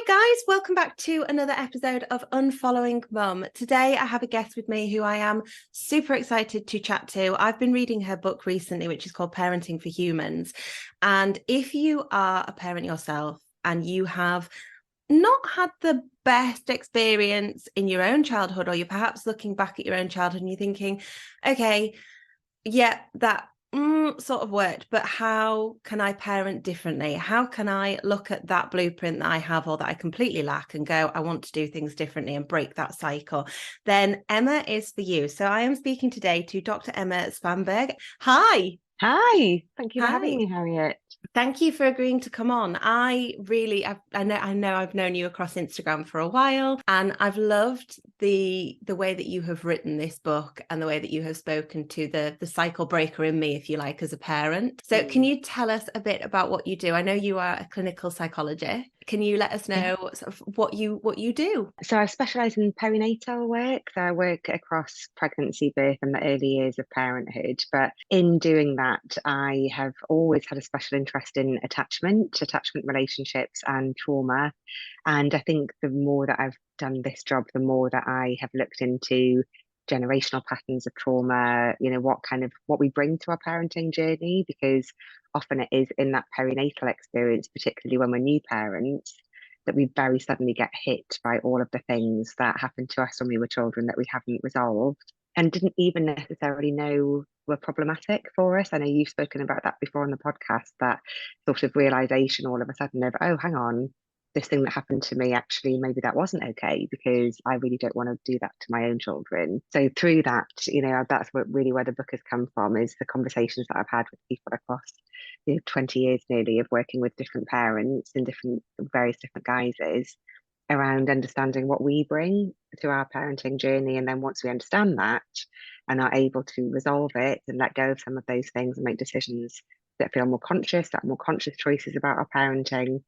Hi guys, welcome back to another episode of Unfollowing Mum. Today I have a guest with me who I am super excited to chat to. I've been reading her book recently, which is called Parenting for Humans. And if you are a parent yourself and you have not had the best experience in your own childhood, or you're perhaps looking back at your own childhood and you're thinking, okay, yeah, that sort of worked, but how can I parent differently? How can I look at that blueprint that I have or that I completely lack and go, I want to do things differently and break that cycle? Then Emma is for you. So I am speaking today to Dr. Emma Svanberg. Hi. Hi, thank you for having Hi. me, Harriet. Thank you for agreeing to come on. I know I've known you across Instagram for a while, and I've loved the way that you have written this book and the way that you have spoken to the cycle breaker in me, if you like, as a parent. So can you tell us a bit about what you do? I know you are a clinical psychologist. Can you let us Yeah. know sort of what you do? So I specialise in perinatal work. So I work across pregnancy, birth, and the early years of parenthood. But in doing that, I have always had a special interest in attachment relationships, and trauma. And I think the more that I've done this job, the more that I have looked into generational patterns of trauma, what we bring to our parenting journey, because often it is in that perinatal experience, particularly when we're new parents, that we very suddenly get hit by all of the things that happened to us when we were children that we haven't resolved and didn't even necessarily know were problematic for us. I know you've spoken about that before on the podcast, that sort of realization all of a sudden of, oh, hang on, this thing that happened to me, actually, maybe that wasn't okay, because I really don't want to do that to my own children. So through that, that's where the book has come from, is the conversations that I've had with people across 20 years nearly of working with different parents in various different guises around understanding what we bring to our parenting journey. And then once we understand that and are able to resolve it and let go of some of those things and make decisions that feel more conscious, that more conscious choices about our parenting,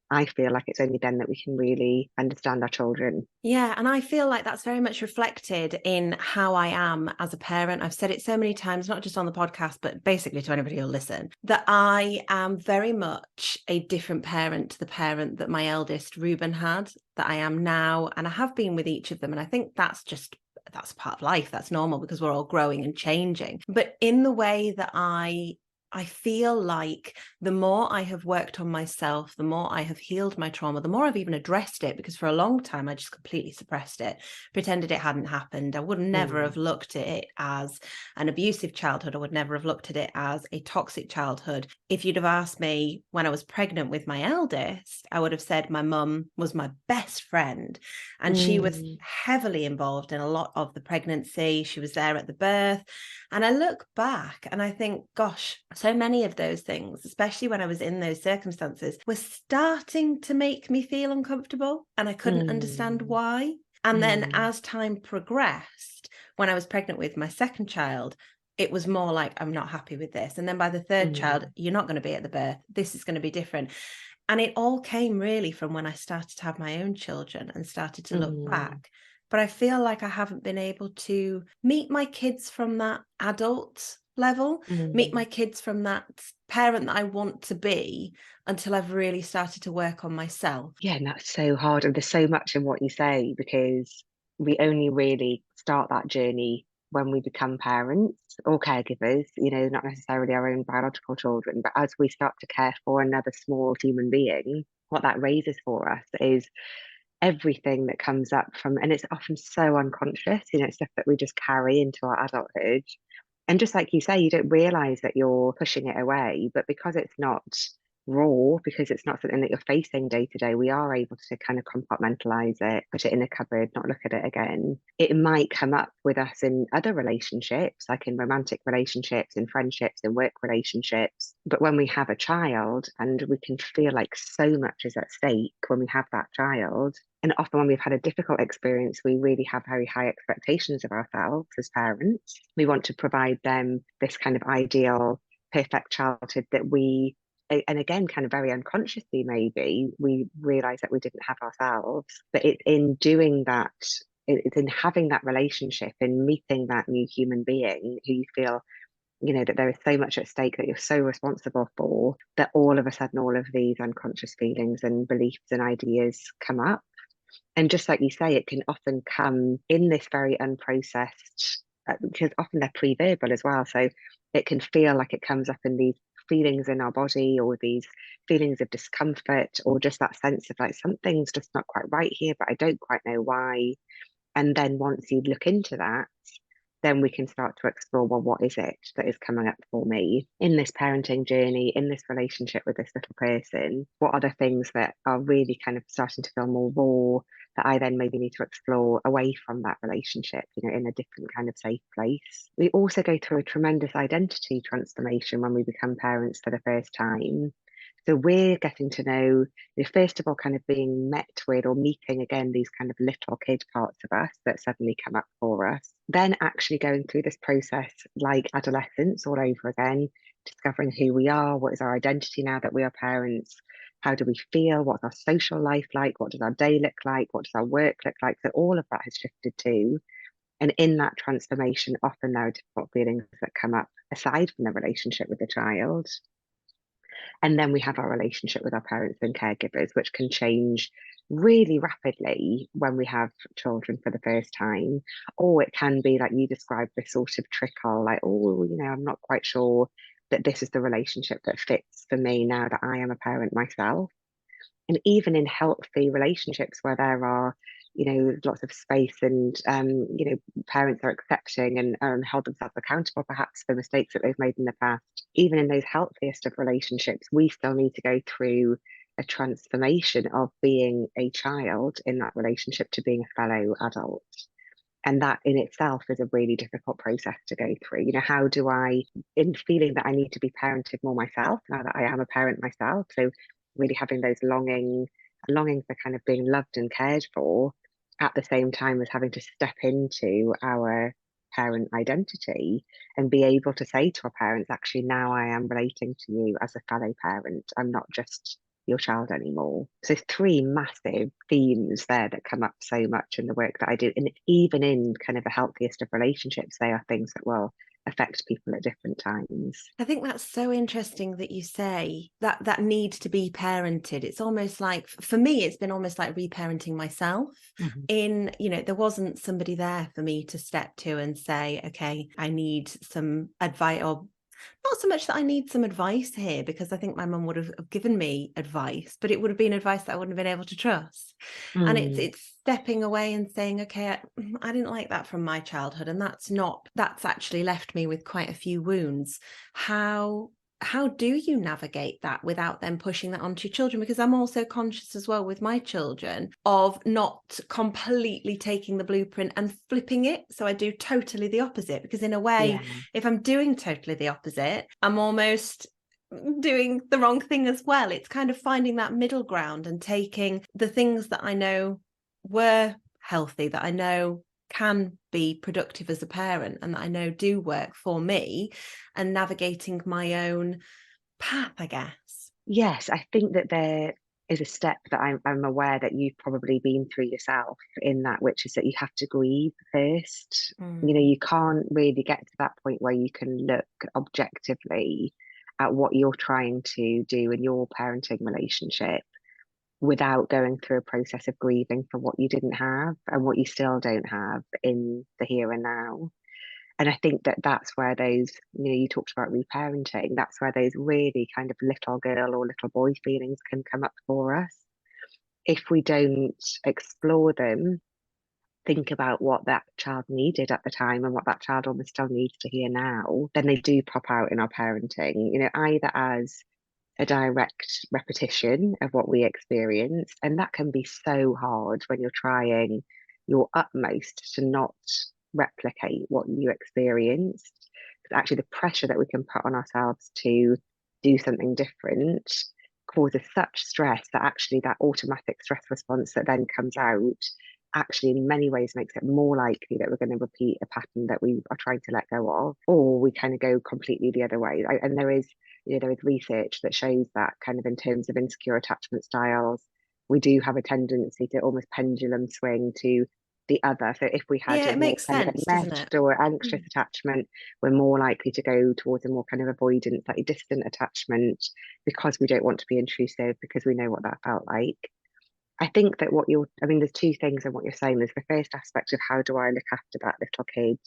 I feel like it's only then that we can really understand our children. Yeah, and I feel like that's very much reflected in how I am as a parent. I've said it so many times, not just on the podcast, but basically to anybody who'll listen, that I am very much a different parent to the parent that my eldest Ruben had, that I am now, and I have been with each of them. And I think that's part of life. That's normal because we're all growing and changing. But in the way that I feel like the more I have worked on myself, the more I have healed my trauma, the more I've even addressed it, because for a long time, I just completely suppressed it, pretended it hadn't happened. I would never have looked at it as an abusive childhood. I would never have looked at it as a toxic childhood. If you'd have asked me when I was pregnant with my eldest, I would have said my mum was my best friend, and she was heavily involved in a lot of the pregnancy. She was there at the birth. And I look back and I think, gosh, so many of those things, especially when I was in those circumstances, were starting to make me feel uncomfortable, and I couldn't understand why. And then as time progressed, when I was pregnant with my second child, it was more like, I'm not happy with this. And then by the third child, you're not going to be at the birth. This is going to be different. And it all came really from when I started to have my own children and started to look back. But I feel like I haven't been able to meet my kids from that adult level, meet my kids from that parent that I want to be, until I've really started to work on myself. Yeah, and that's so hard. And there's so much in what you say, because we only really start that journey when we become parents or caregivers, not necessarily our own biological children, but as we start to care for another small human being, what that raises for us is everything that comes up from, and it's often so unconscious, stuff that we just carry into our adulthood. And just like you say, you don't realize that you're pushing it away, but because it's not raw, because it's not something that you're facing day to day, we are able to kind of compartmentalize it, put it in a cupboard, not look at it again. It might come up with us in other relationships, like in romantic relationships, in friendships, in work relationships. But when we have a child, and we can feel like so much is at stake when we have that child, and often when we've had a difficult experience, we really have very high expectations of ourselves as parents. We want to provide them this kind of ideal, perfect childhood that we, and again, kind of very unconsciously, maybe we realize that we didn't have ourselves. But it's in doing that, it's in having that relationship and meeting that new human being who you feel that there is so much at stake that you're so responsible for, that all of a sudden all of these unconscious feelings and beliefs and ideas come up. And just like you say, it can often come in this very unprocessed, because often they're pre-verbal as well. So it can feel like it comes up in these feelings in our body, or these feelings of discomfort, or just that sense of like something's just not quite right here, but I don't quite know why. And then once you look into that, then we can start to explore, well, what is it that is coming up for me in this parenting journey, in this relationship with this little person? What are the things that are really kind of starting to feel more raw, that I then maybe need to explore away from that relationship, in a different kind of safe place? We also go through a tremendous identity transformation when we become parents for the first time. So we're getting to know, first of all, kind of being met with or meeting again these kind of little kid parts of us that suddenly come up for us. Then actually going through this process like adolescence all over again, discovering who we are, what is our identity now that we are parents, how do we feel, what's our social life like, what does our day look like, what does our work look like. So all of that has shifted too. And in that transformation, often there are difficult feelings that come up aside from the relationship with the child. And then we have our relationship with our parents and caregivers, which can change really rapidly when we have children for the first time. Or it can be like you described, this sort of trickle, like, oh, I'm not quite sure that this is the relationship that fits for me now that I am a parent myself. And even in healthy relationships where there are, lots of space and, parents are accepting and held themselves accountable perhaps for mistakes that they've made in the past, even in those healthiest of relationships, we still need to go through a transformation of being a child in that relationship to being a fellow adult. And that in itself is a really difficult process to go through. How do I, in feeling that I need to be parented more myself now that I am a parent myself, so really having those longing for kind of being loved and cared for, at the same time as having to step into our parent identity and be able to say to our parents, actually, now I am relating to you as a fellow parent. I'm not just your child anymore. So three massive themes there that come up so much in the work that I do. And even in kind of the healthiest of relationships, they are things that will affect people at different times. I think that's so interesting that you say that need to be parented. It's almost like, for me, it's been almost like reparenting myself. There wasn't somebody there for me to step to and say, okay, I need some advice, or not so much that I need some advice here, because I think my mum would have given me advice, but it would have been advice that I wouldn't have been able to trust. And it's stepping away and saying, okay, I didn't like that from my childhood, and that's actually left me with quite a few wounds. How do you navigate that without then pushing that onto your children? Because I'm also conscious as well with my children of not completely taking the blueprint and flipping it. So I do totally the opposite, because in a way, if I'm doing totally the opposite, I'm almost doing the wrong thing as well. It's kind of finding that middle ground and taking the things that I know were healthy, that I know can be productive as a parent, and that I know do work for me, and navigating my own path, I guess. Yes, I think that there is a step that I'm aware that you've probably been through yourself in that, which is that you have to grieve first. You can't really get to that point where you can look objectively at what you're trying to do in your parenting relationship without going through a process of grieving for what you didn't have and what you still don't have in the here and now. And I think that that's where those, you talked about reparenting, that's where those really kind of little girl or little boy feelings can come up for us. If we don't explore them, think about what that child needed at the time and what that child almost still needs to hear now, then they do pop out in our parenting, either as a direct repetition of what we experienced. And that can be so hard when you're trying your utmost to not replicate what you experienced. Because actually, the pressure that we can put on ourselves to do something different causes such stress that actually that automatic stress response that then comes out actually in many ways makes it more likely that we're going to repeat a pattern that we are trying to let go of, or we kind of go completely the other way. And there is research that shows that kind of in terms of insecure attachment styles, we do have a tendency to almost pendulum swing to the other. So if we had Yeah, a it more makes kind of sense, doesn't it? enmeshed or anxious Mm. attachment, we're more likely to go towards a more kind of avoidant, slightly distant attachment, because we don't want to be intrusive, because we know what that felt like. I think that there's two things in what you're saying. There's the first aspect of how do I look after that little kid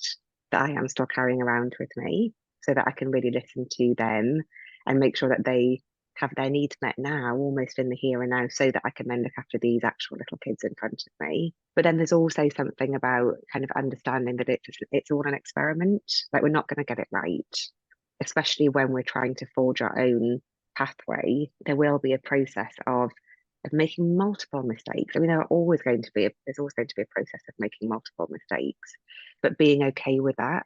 that I am still carrying around with me, so that I can really listen to them and make sure that they have their needs met now, almost in the here and now, so that I can then look after these actual little kids in front of me. But then there's also something about kind of understanding that it's all an experiment. Like, we're not going to get it right, especially when we're trying to forge our own pathway. There will be a process of making multiple mistakes. I mean, there's always going to be a process of making multiple mistakes, but being okay with that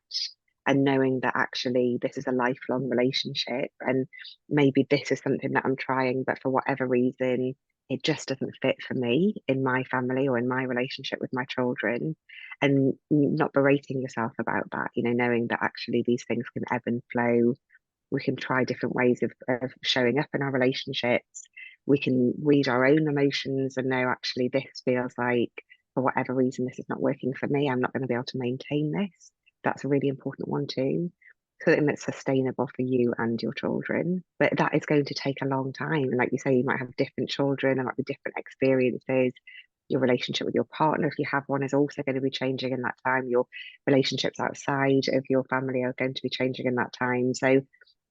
and knowing that actually this is a lifelong relationship, and maybe this is something that I'm trying, but for whatever reason, it just doesn't fit for me in my family or in my relationship with my children, and not berating yourself about that, knowing that actually these things can ebb and flow. We can try different ways of showing up in our relationships. We can read our own emotions and know, actually, this feels like, for whatever reason, this is not working for me. I'm not going to be able to maintain this. That's a really important one too. Something that's sustainable for you and your children. But that is going to take a long time. And like you say, you might have different children, there might be different experiences. Your relationship with your partner, if you have one, is also going to be changing in that time. Your relationships outside of your family are going to be changing in that time. So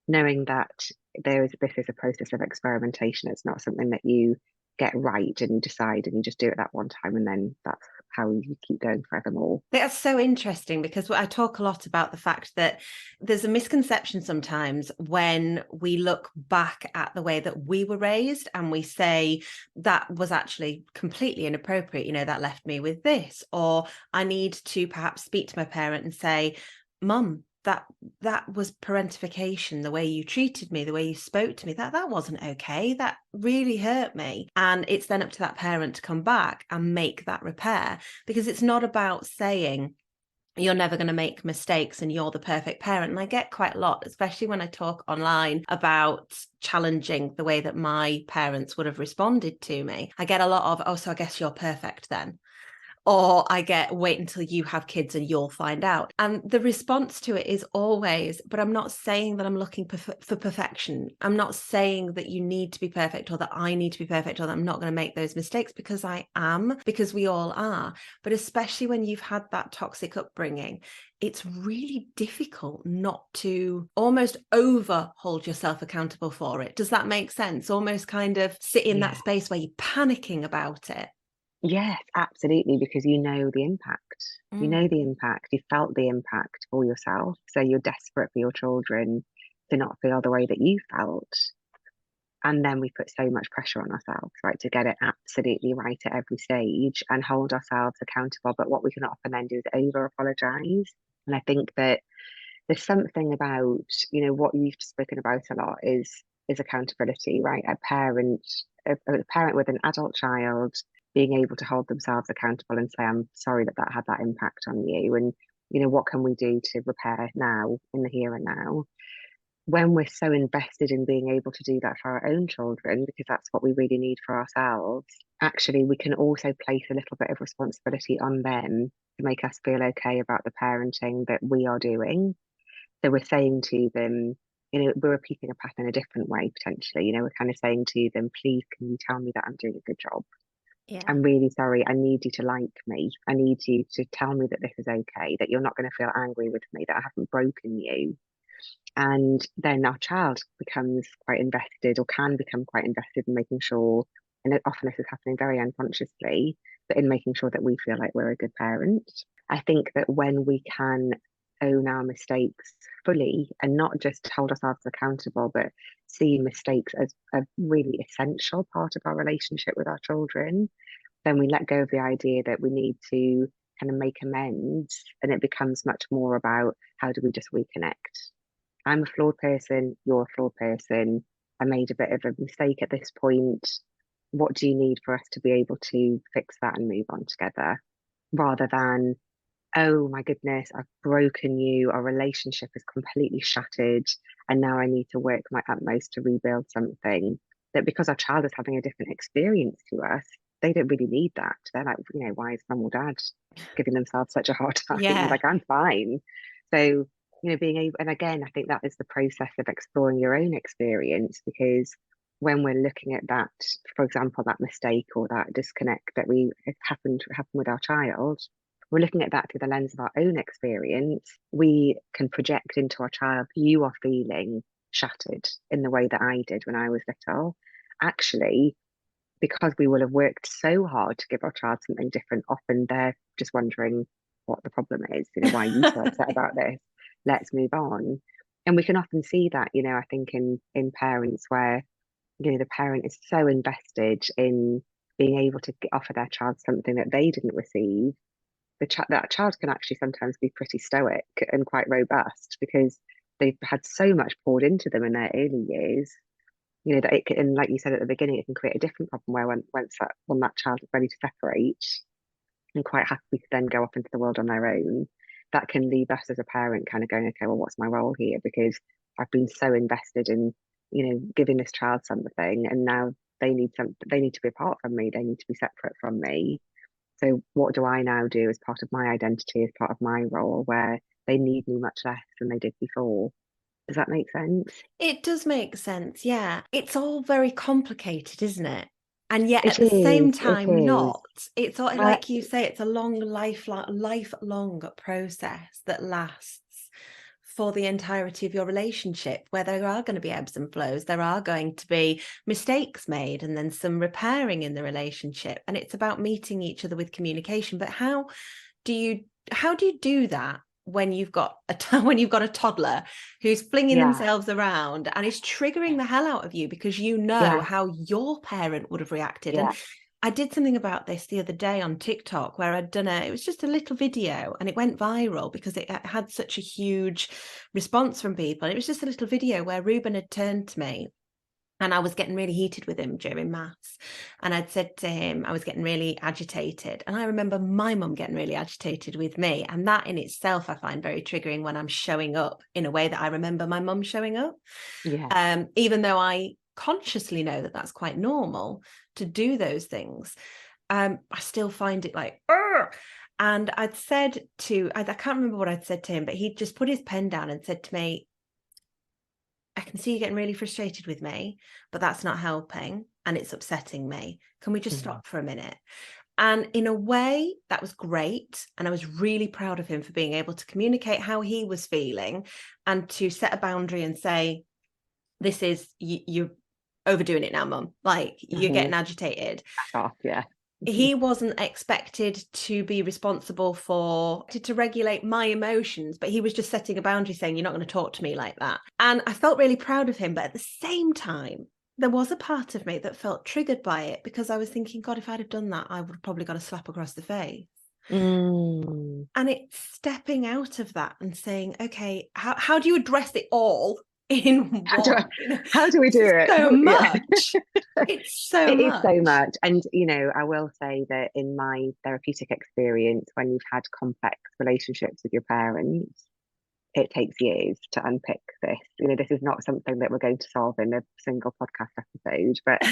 knowing that this is a process of experimentation. It's not something that you get right and you decide and you just do it that one time and then that's how you keep going forevermore. That's so interesting, because I talk a lot about the fact that there's a misconception sometimes when we look back at the way that we were raised and we say that was actually completely inappropriate, that left me with this, or I need to perhaps speak to my parent and say, Mum, that was parentification, the way you treated me, the way you spoke to me, that wasn't okay, that really hurt me. And it's then up to that parent to come back and make that repair, because it's not about saying you're never going to make mistakes and you're the perfect parent. And I get quite a lot, especially when I talk online about challenging the way that my parents would have responded to me. I get a lot of, oh, so I guess you're perfect then. Or I get, wait until you have kids and you'll find out. And the response to it is always, but I'm not saying that I'm looking for perfection. I'm not saying that you need to be perfect or that I need to be perfect or that I'm not going to make those mistakes, because I am, because we all are. But especially when you've had that toxic upbringing, it's really difficult not to almost over hold yourself accountable for it. Does that make sense? Almost kind of sit in that space where you're panicking about it. Yes, absolutely, because you know the impact. You know the impact. You felt the impact for yourself. So you're desperate for your children to not feel the way that you felt. And then we put so much pressure on ourselves, right, to get it absolutely right at every stage and hold ourselves accountable. But what we can often then do is over apologize. And I think that there's something about, what you've spoken about a lot is accountability, right? A parent with an adult child being able to hold themselves accountable and say, I'm sorry that had that impact on you. And, what can we do to repair now in the here and now? When we're so invested in being able to do that for our own children, because that's what we really need for ourselves, actually, we can also place a little bit of responsibility on them to make us feel okay about the parenting that we are doing. So we're saying to them, we're repeating a pattern a different way, potentially. We're kind of saying to them, please, can you tell me that I'm doing a good job? Yeah. I'm really sorry. I need you to like me. I need you to tell me that this is okay, that you're not going to feel angry with me, that I haven't broken you. And then our child becomes quite invested, or can become quite invested in making sure, and often this is happening very unconsciously, but in making sure that we feel like we're a good parent. I think that when we can own our mistakes fully and not just hold ourselves accountable, but see mistakes as a really essential part of our relationship with our children, then we let go of the idea that we need to kind of make amends, and it becomes much more about, how do we just reconnect? I'm a flawed person, you're a flawed person. I made a bit of a mistake at this point. What do you need for us to be able to fix that and move on together? Rather than, oh my goodness, I've broken you, our relationship is completely shattered, and now I need to work my utmost to rebuild something. That because our child is having a different experience to us, they don't really need that. They're like, why is mum or dad giving themselves such a hard time? Yeah. Like, I'm fine. So, being able, and again, I think that is the process of exploring your own experience, because when we're looking at that, for example, that mistake or that disconnect that happened with our child, we're looking at that through the lens of our own experience. We can project into our child, you are feeling shattered in the way that I did when I was little. Actually, because we will have worked so hard to give our child something different, often they're just wondering what the problem is. Why are you so upset about this? Let's move on. And we can often see that, I think in parents where, the parent is so invested in being able to offer their child something that they didn't receive. That child can actually sometimes be pretty stoic and quite robust, because they've had so much poured into them in their early years, that it can, and like you said at the beginning, it can create a different problem where when that child is ready to separate and quite happy to then go off into the world on their own, that can leave us as a parent kind of going, okay, well, what's my role here? Because I've been so invested in, giving this child something, and now they need to be apart from me. They need to be separate from me. So what do I now do as part of my identity, as part of my role, where they need me much less than they did before? Does that make sense? It does make sense. Yeah. It's all very complicated, isn't it? And yet at It the same is. It time, is. not. It's all, Uh, like you say, it's a long, lifelong process that lasts for the entirety of your relationship, where there are going to be ebbs and flows. There are going to be mistakes made and then some repairing in the relationship. And it's about meeting each other with communication. But how do you do that when you've got a toddler who's flinging yeah. themselves around and is triggering the hell out of you, because Yeah. how your parent would have reacted? And Yeah. I did something about this the other day on TikTok, where it was just a little video and it went viral because it had such a huge response from people. It was just a little video where Ruben had turned to me, and I was getting really heated with him during maths. And I'd said to him, I was getting really agitated. And I remember my mum getting really agitated with me. And that in itself, I find very triggering when I'm showing up in a way that I remember my mum showing up. Yeah. Even though I consciously know that that's quite normal to do those things, I still find it like, Urgh! And I can't remember what I'd said to him, but he just put his pen down and said to me, I can see you getting really frustrated with me, but that's not helping and it's upsetting me. Can we just stop for a minute? And in a way, that was great. And I was really proud of him for being able to communicate how he was feeling and to set a boundary and say, this is, you're overdoing it now, mum. Like, you're getting agitated. Off, yeah. He wasn't expected to be responsible to regulate my emotions, but he was just setting a boundary saying, you're not going to talk to me like that. And I felt really proud of him. But at the same time, there was a part of me that felt triggered by it, because I was thinking, God, if I'd have done that, I would have probably got a slap across the face. Mm. And it's stepping out of that and saying, okay, how do you address it all in one? How do we do it? So Yeah. much. It's so It is much. so much. And, I will say that in my therapeutic experience, when you've had complex relationships with your parents, it takes years to unpick this. This is not something that we're going to solve in a single podcast episode. But,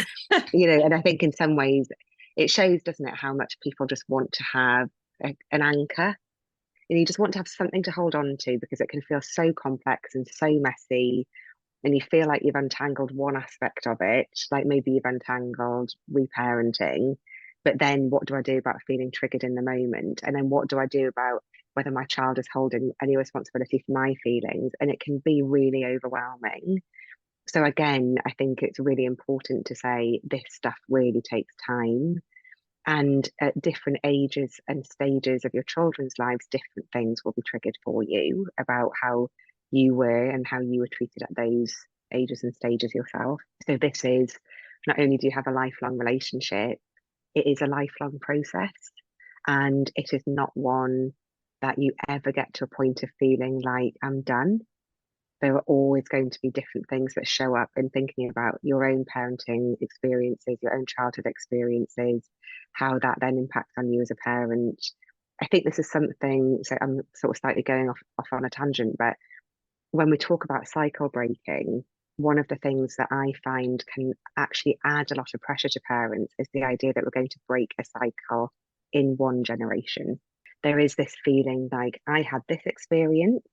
and I think in some ways it shows, doesn't it, how much people just want to have an anchor. You just want to have something to hold on to, because it can feel so complex and so messy, and you feel like you've untangled one aspect of it, like maybe you've untangled reparenting, but then what do I do about feeling triggered in the moment? And then what do I do about whether my child is holding any responsibility for my feelings? And it can be really overwhelming. So again, I think it's really important to say this stuff really takes time. And at different ages and stages of your children's lives, different things will be triggered for you about how you were and how you were treated at those ages and stages yourself. So this is, not only do you have a lifelong relationship, it is a lifelong process. And it is not one that you ever get to a point of feeling like, I'm done. There are always going to be different things that show up in thinking about your own parenting experiences, your own childhood experiences, how that then impacts on you as a parent. I think this is something, so I'm sort of slightly going off on a tangent, but when we talk about cycle breaking, one of the things that I find can actually add a lot of pressure to parents is the idea that we're going to break a cycle in one generation. There is this feeling like, I had this experience,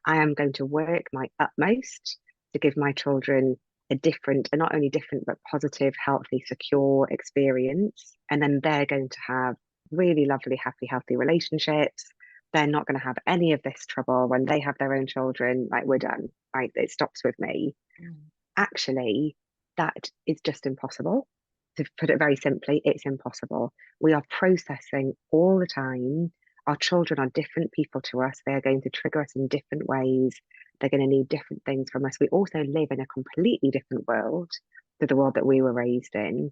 I am going to work my utmost to give my children a different, and not only different, but positive, healthy, secure experience. And then they're going to have really lovely, happy, healthy relationships. They're not going to have any of this trouble when they have their own children. Like, we're done, right? It stops with me. Actually, that is just impossible. To put it very simply, it's impossible. We are processing all the time. Our children are different people to us. They are going to trigger us in different ways. They're going to need different things from us. We also live in a completely different world to the world that we were raised in.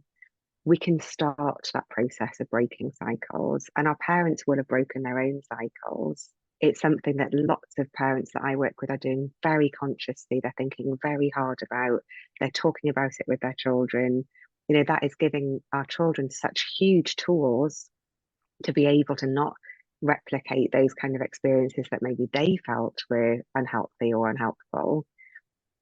We can start that process of breaking cycles, and our parents will have broken their own cycles. It's something that lots of parents that I work with are doing very consciously. They're thinking very hard about, they're talking about it with their children. That is giving our children such huge tools to be able to not replicate those kind of experiences that maybe they felt were unhealthy or unhelpful.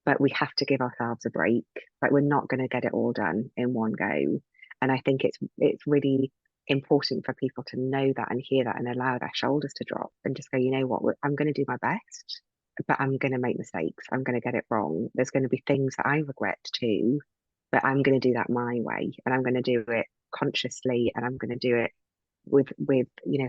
But we have to give ourselves a break. Like, we're not going to get it all done in one go. And I think it's really important for people to know that and hear that and allow their shoulders to drop and just go, you know what, I'm going to do my best, but I'm going to make mistakes. I'm going to get it wrong. There's going to be things that I regret too, but I'm going to do that my way, and I'm going to do it consciously, and I'm going to do it with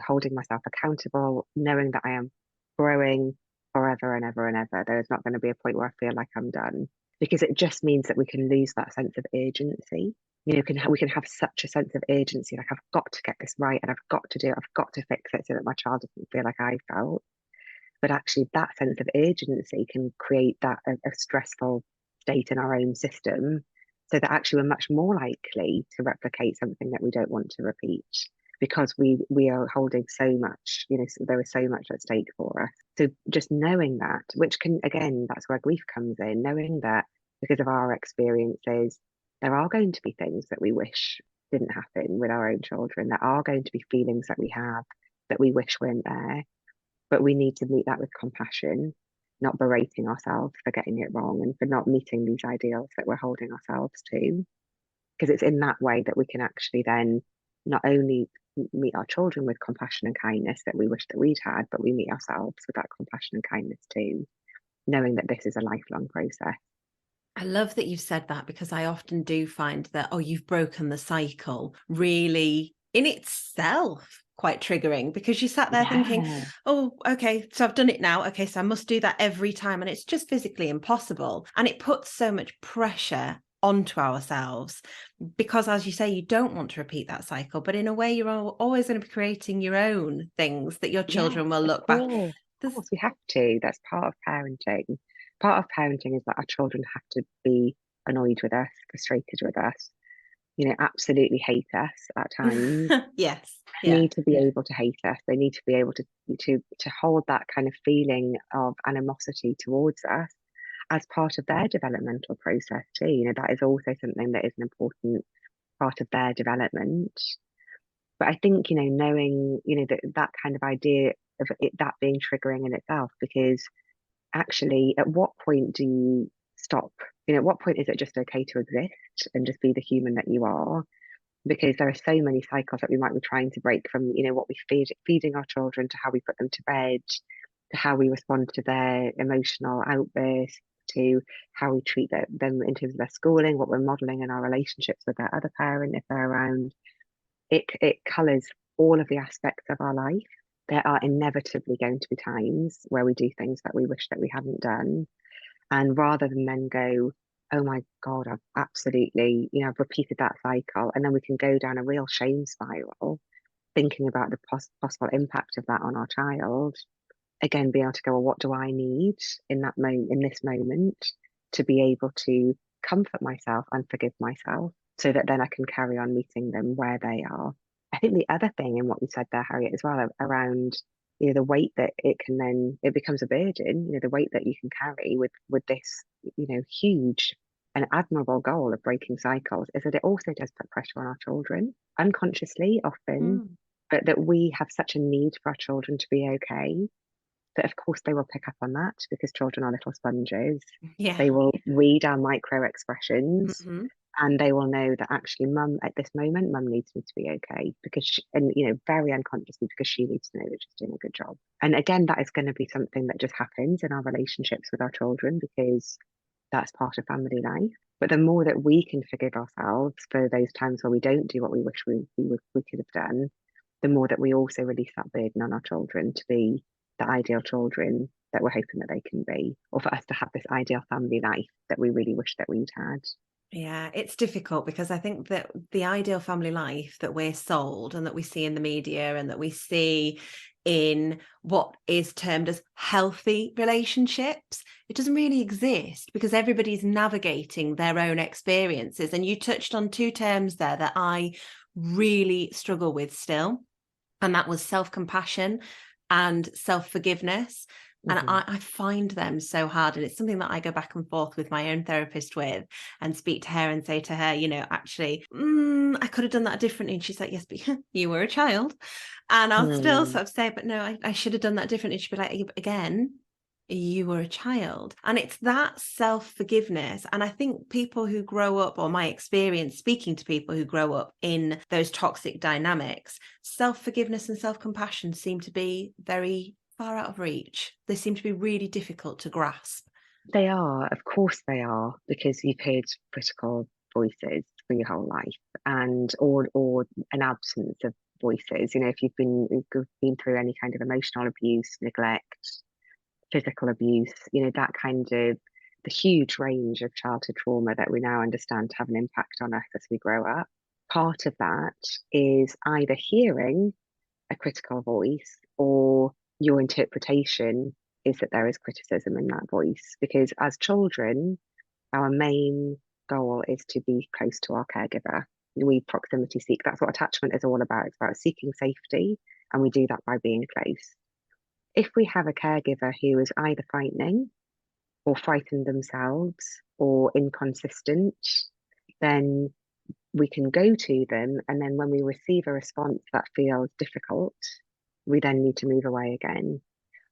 holding myself accountable, knowing that I am growing forever and ever and ever. There's not going to be a point where I feel like I'm done, because it just means that we can lose that sense of urgency. We can have such a sense of urgency, like, I've got to get this right, and I've got to do it, I've got to fix it so that my child doesn't feel like I felt. But actually, that sense of urgency can create a stressful state in our own system, so that actually we're much more likely to replicate something that we don't want to repeat, because we are holding so much, so there is so much at stake for us. So just knowing that, which can, again, that's where grief comes in, knowing that because of our experiences, there are going to be things that we wish didn't happen with our own children. There are going to be feelings that we have that we wish weren't there, but we need to meet that with compassion, not berating ourselves for getting it wrong and for not meeting these ideals that we're holding ourselves to. Because it's in that way that we can actually then not only meet our children with compassion and kindness that we wish that we'd had, but we meet ourselves with that compassion and kindness too, knowing that this is a lifelong process. I love that you've said that, because I often do find that, you've broken the cycle, really in itself quite triggering, because you sat there thinking, okay, so I've done it now. Okay, so I must do that every time. And it's just physically impossible. And it puts so much pressure onto ourselves, because, as you say, you don't want to repeat that cycle, but in a way you're always going to be creating your own things that your children will look back. Of course, we have to. That's part of parenting. Part of parenting is that our children have to be annoyed with us, frustrated with us, absolutely hate us at times. Yes. They need to be able to hate us. They need to be able to hold that kind of feeling of animosity towards us as part of their developmental process too. That is also something that is an important part of their development. But I think, knowing, that kind of idea of that being triggering in itself, because actually, at what point do you stop? At what point is it just okay to exist and just be the human that you are? Because there are so many cycles that we might be trying to break, from, what we feeding our children, to how we put them to bed, to how we respond to their emotional outbursts, to how we treat them in terms of their schooling, what we're modeling in our relationships with their other parent if they're around. It colours all of the aspects of our life. There are inevitably going to be times where we do things that we wish that we hadn't done. And rather than then go, oh my God, I've absolutely, I've repeated that cycle. And then we can go down a real shame spiral, thinking about the possible impact of that on our child. Again, be able to go, well, what do I need in this moment to be able to comfort myself and forgive myself, so that then I can carry on meeting them where they are. I think the other thing in what you said there, Harriet, as well, around the weight that it becomes a burden, the weight that you can carry with this, huge and admirable goal of breaking cycles, is that it also does put pressure on our children, unconsciously often, but that we have such a need for our children to be okay, But of course, they will pick up on that because children are little sponges. Yeah. They will read our micro expressions, Mm-hmm. and they will know that actually, mum, at this moment, mum needs me to be okay because, and very unconsciously because she needs to know that she's doing a good job. And again, that is going to be something that just happens in our relationships with our children because that's part of family life. But the more that we can forgive ourselves for those times where we don't do what we wish we could have done, the more that we also release that burden on our children to be the ideal children that we're hoping that they can be, or for us to have this ideal family life that we really wish that we'd had. Yeah, it's difficult because I think that the ideal family life that we're sold and that we see in the media and that we see in what is termed as healthy relationships, it doesn't really exist because everybody's navigating their own experiences. And you touched on two terms there that I really struggle with still, and that was self-compassion and self-forgiveness. And I find them so hard. And it's something that I go back and forth with my own therapist with and speak to her and say to her, actually, I could have done that differently. And she's like, yes, but you were a child. And I'll still sort of say, but no, I should have done that differently. She'd be like, again, you were a child. And it's that self-forgiveness. And I think people who grow up, or my experience speaking to people who grow up in those toxic dynamics, self-forgiveness and self-compassion seem to be very far out of reach. They seem to be really difficult to grasp. They are, of course they are, because you've heard critical voices for your whole life, and or an absence of voices. If you've been through any kind of emotional abuse, neglect, physical abuse, that kind of the huge range of childhood trauma that we now understand to have an impact on us as we grow up. Part of that is either hearing a critical voice or your interpretation is that there is criticism in that voice. Because as children, our main goal is to be close to our caregiver. We proximity seek. That's what attachment is all about. It's about seeking safety, and we do that by being close. If we have a caregiver who is either frightening or frightened themselves or inconsistent, then we can go to them. And then when we receive a response that feels difficult, we then need to move away again.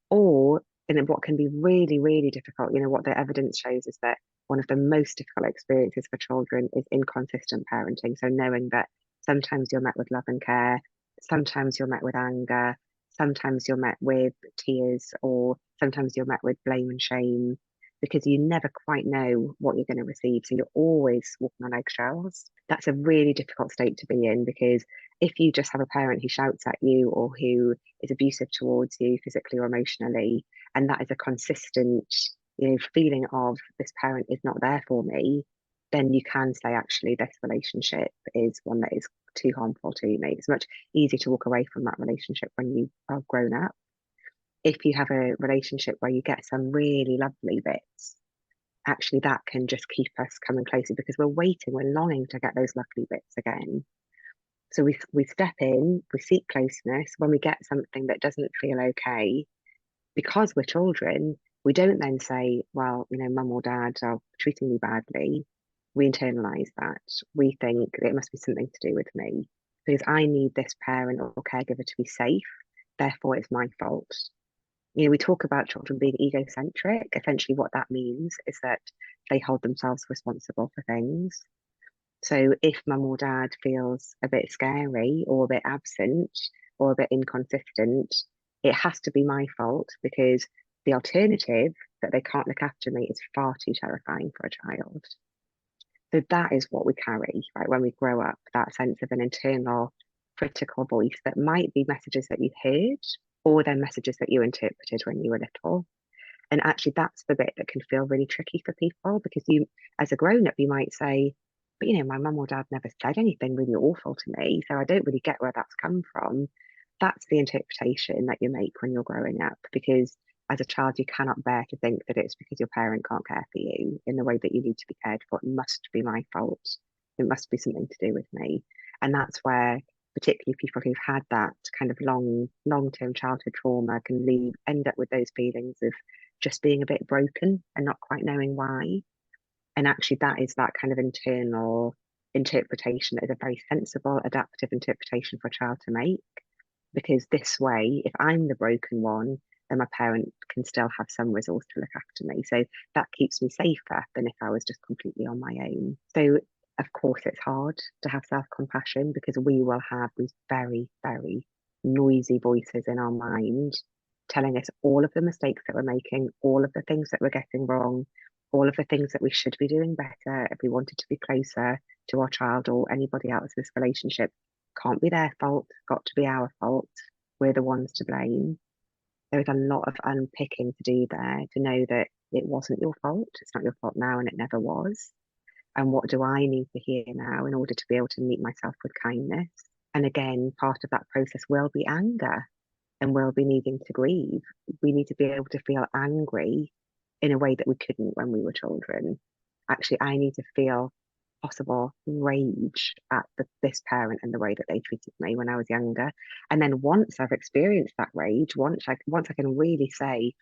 Or, and what can be really, really difficult, what the evidence shows is that one of the most difficult experiences for children is inconsistent parenting. So knowing that sometimes you're met with love and care, sometimes you're met with anger, sometimes you're met with tears, or sometimes you're met with blame and shame, because you never quite know what you're going to receive. So you're always walking on eggshells. That's a really difficult state to be in, because if you just have a parent who shouts at you or who is abusive towards you physically or emotionally, and that is a consistent feeling of this parent is not there for me, then you can say, actually, this relationship is one that is too harmful to me. It's much easier to walk away from that relationship when you are grown up. If you have a relationship where you get some really lovely bits, actually that can just keep us coming closer because we're longing to get those lovely bits again. So we step in, we seek closeness. When we get something that doesn't feel okay, because we're children, we don't then say, well, mum or dad are treating me badly. We internalize that. We think it must be something to do with me because I need this parent or caregiver to be safe. Therefore, it's my fault. We talk about children being egocentric. Essentially, what that means is that they hold themselves responsible for things. So if mum or dad feels a bit scary or a bit absent or a bit inconsistent, it has to be my fault because the alternative that they can't look after me is far too terrifying for a child. So that is what we carry, right? When we grow up, that sense of an internal critical voice that might be messages that you heard or they're messages that you interpreted when you were little. And actually, that's the bit that can feel really tricky for people because you, as a grown up, you might say, but my mum or dad never said anything really awful to me, so I don't really get where that's come from. That's the interpretation that you make when you're growing up because as a child, you cannot bear to think that it's because your parent can't care for you in the way that you need to be cared for. It must be my fault. It must be something to do with me. And that's where particularly people who've had that kind of long-term childhood trauma can end up with those feelings of just being a bit broken and not quite knowing why. And actually, that is that kind of internal interpretation that is a very sensible, adaptive interpretation for a child to make. Because this way, if I'm the broken one, then my parent can still have some resource to look after me. So that keeps me safer than if I was just completely on my own. So of course it's hard to have self-compassion, because we will have these very, very noisy voices in our mind telling us all of the mistakes that we're making, all of the things that we're getting wrong, all of the things that we should be doing better if we wanted to be closer to our child or anybody else in this relationship. Can't be their fault, got to be our fault. We're the ones to blame. There is a lot of unpicking to do there, to know that it wasn't your fault. It's not your fault now, and it never was. And what do I need to hear now in order to be able to meet myself with kindness? And again, part of that process will be anger, and will be needing to grieve. We need to be able to feel angry in a way that we couldn't when we were children. Actually, I need to feel possible rage at this parent and the way that they treated me when I was younger. And then once I've experienced that rage, once I can really say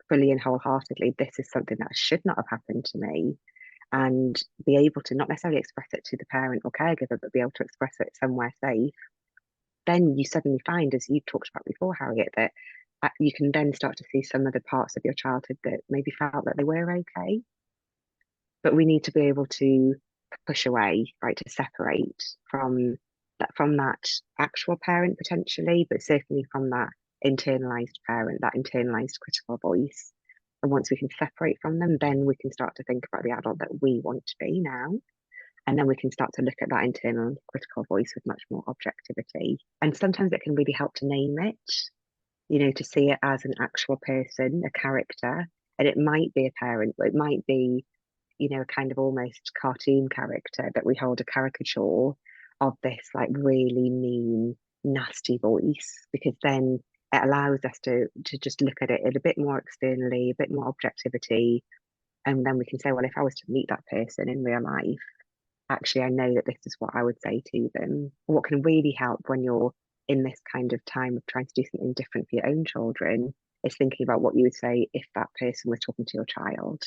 fully and wholeheartedly, this is something that should not have happened to me, and be able to not necessarily express it to the parent or caregiver, but be able to express it somewhere safe, then you suddenly find, as you talked about before, Harriet, that you can then start to see some of the parts of your childhood that maybe felt that they were okay. But we need to be able to push away, right, to separate from that actual parent potentially, but certainly from that internalized parent, that internalized critical voice. And once we can separate from them, then we can start to think about the adult that we want to be now. And then we can start to look at that internal critical voice with much more objectivity. And sometimes it can really help to name it, to see it as an actual person, a character. And it might be a parent, but it might be, a kind of almost cartoon character that we hold a caricature of, this like really mean, nasty voice, because then it allows us to just look at it a bit more externally, a bit more objectivity. And then we can say, well, if I was to meet that person in real life, actually, I know that this is what I would say to them. What can really help when you're in this kind of time of trying to do something different for your own children is thinking about what you would say if that person was talking to your child,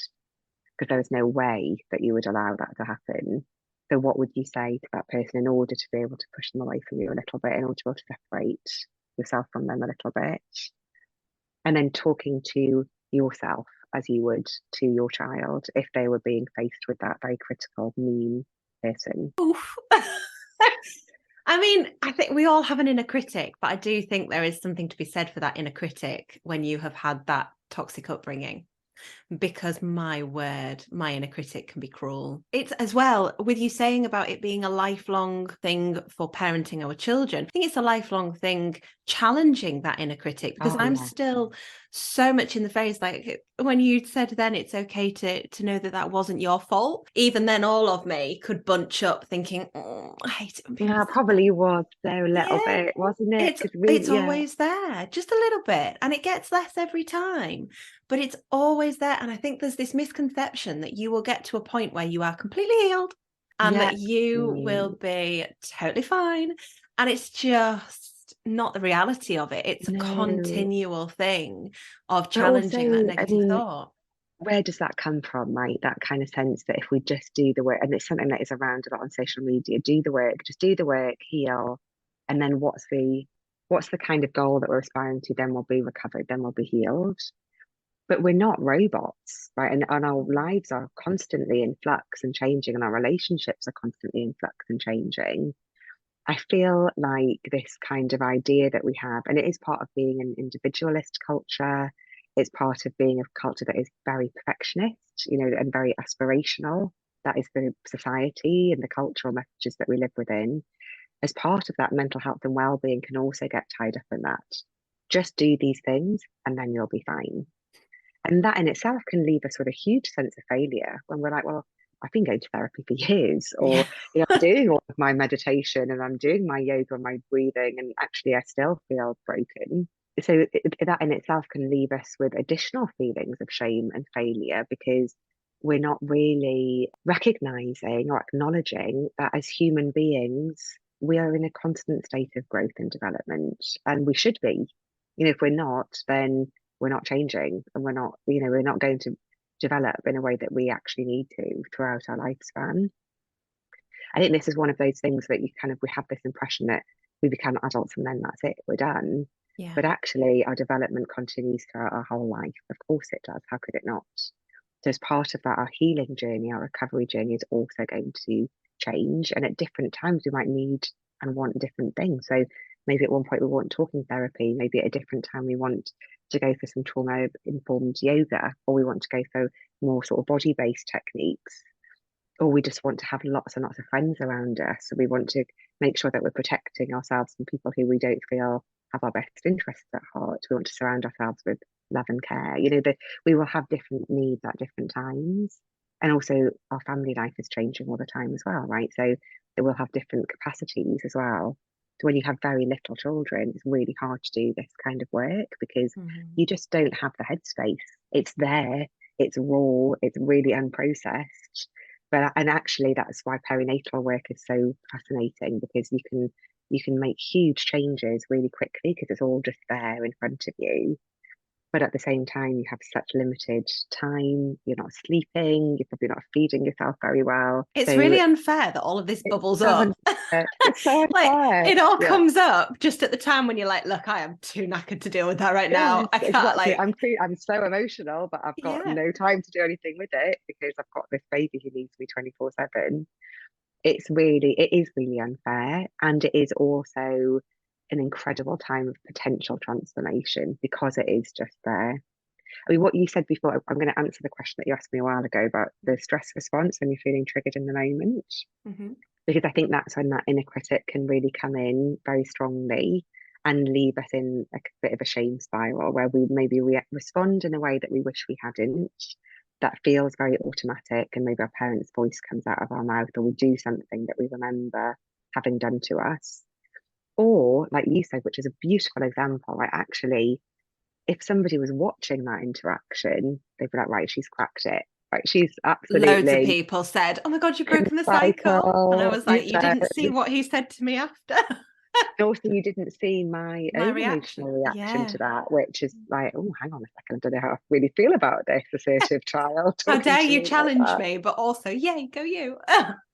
because there is no way that you would allow that to happen. So what would you say to that person in order to be able to push them away from you a little bit, in order to be able to separate yourself from them a little bit? And then talking to yourself as you would to your child if they were being faced with that very critical, mean person. Oof. I mean, I think we all have an inner critic, but I do think there is something to be said for that inner critic when you have had that toxic upbringing. Because my word, my inner critic can be cruel. It's as well with you saying about it being a lifelong thing for parenting our children. I think it's a lifelong thing challenging that inner critic, because I'm still so much in the phase, like when you said then it's okay to know that wasn't your fault. Even then, all of me could bunch up thinking, I hate it. Yeah, probably was there a little bit, wasn't it? It's always there, just a little bit, and it gets less every time, but it's always there. And I think there's this misconception that you will get to a point where you are completely healed and that you will be totally fine. And it's just not the reality of it. It's a continual thing of challenging that negative thought. Where does that come from, right? That kind of sense that if we just do the work, and it's something that is around a lot on social media, do the work, just do the work, heal, and then what's the kind of goal that we're aspiring to? Then we'll be recovered, then we'll be healed. But we're not robots, right? And our lives are constantly in flux and changing, and our relationships are constantly in flux and changing. I feel like this kind of idea that we have, and it is part of being an individualist culture, it's part of being a culture that is very perfectionist, and very aspirational. That is the society and the cultural messages that we live within. As part of that, mental health and well-being can also get tied up in that. Just do these things and then you'll be fine. And that in itself can leave us with a huge sense of failure when we're like, well, I've been going to therapy for years, or I'm doing all of my meditation and I'm doing my yoga and my breathing, and actually I still feel broken. So that in itself can leave us with additional feelings of shame and failure, because we're not really recognizing or acknowledging that as human beings, we are in a constant state of growth and development, and we should be. If we're not, then we're not changing, and we're not going to develop in a way that we actually need to throughout our lifespan. I think this is one of those things that we have this impression that we become adults and then that's it, we're done. Yeah. But actually, our development continues throughout our whole life. Of course it does. How could it not? So as part of that, our healing journey, our recovery journey is also going to change. And at different times, we might need and want different things. So maybe at one point we want talking therapy. Maybe at a different time we want to go for some trauma-informed yoga, or we want to go for more sort of body-based techniques, or we just want to have lots and lots of friends around us. So we want to make sure that we're protecting ourselves from people who we don't feel have our best interests at heart. We want to surround ourselves with love and care. That we will have different needs at different times. And also our family life is changing all the time as well, right? So it will have different capacities as well. So when you have very little children, it's really hard to do this kind of work because you just don't have the headspace. It's there, it's raw, it's really unprocessed. And actually that's why perinatal work is so fascinating, because you can make huge changes really quickly because it's all just there in front of you. But at the same time, you have such limited time. You're not sleeping. You're probably not feeding yourself very well. It's So really unfair that all of this bubbles so up. it's so Like unfair. it all Yeah. comes up just at the time when you're like, look, I am too knackered to deal with that right now. Yes, I can't exactly. like I'm so emotional, but I've got no time to do anything with it because I've got this baby who needs me 24/7. It is really unfair, and it is also an incredible time of potential transformation because it is just there. I mean, what you said before, I'm going to answer the question that you asked me a while ago about the stress response when you're feeling triggered in the moment, because I think that's when that inner critic can really come in very strongly and leave us in a bit of a shame spiral where we maybe respond in a way that we wish we hadn't. That feels very automatic, and maybe our parents' voice comes out of our mouth, or we do something that we remember having done to us. Or, like you said, which is a beautiful example, like actually, if somebody was watching that interaction, they'd be like, right, she's cracked it. Right, she's loads of absolutely people said, oh my God, you've in broken the the cycle. And I cycle. was like, you didn't see what he said to me after. And also, you didn't see my My own reaction. emotional reaction Yeah. to that, which is like, oh, hang on a second, I don't know how I really feel about this assertive child How talking dare to you me like challenge that. me, but also, yay, go you.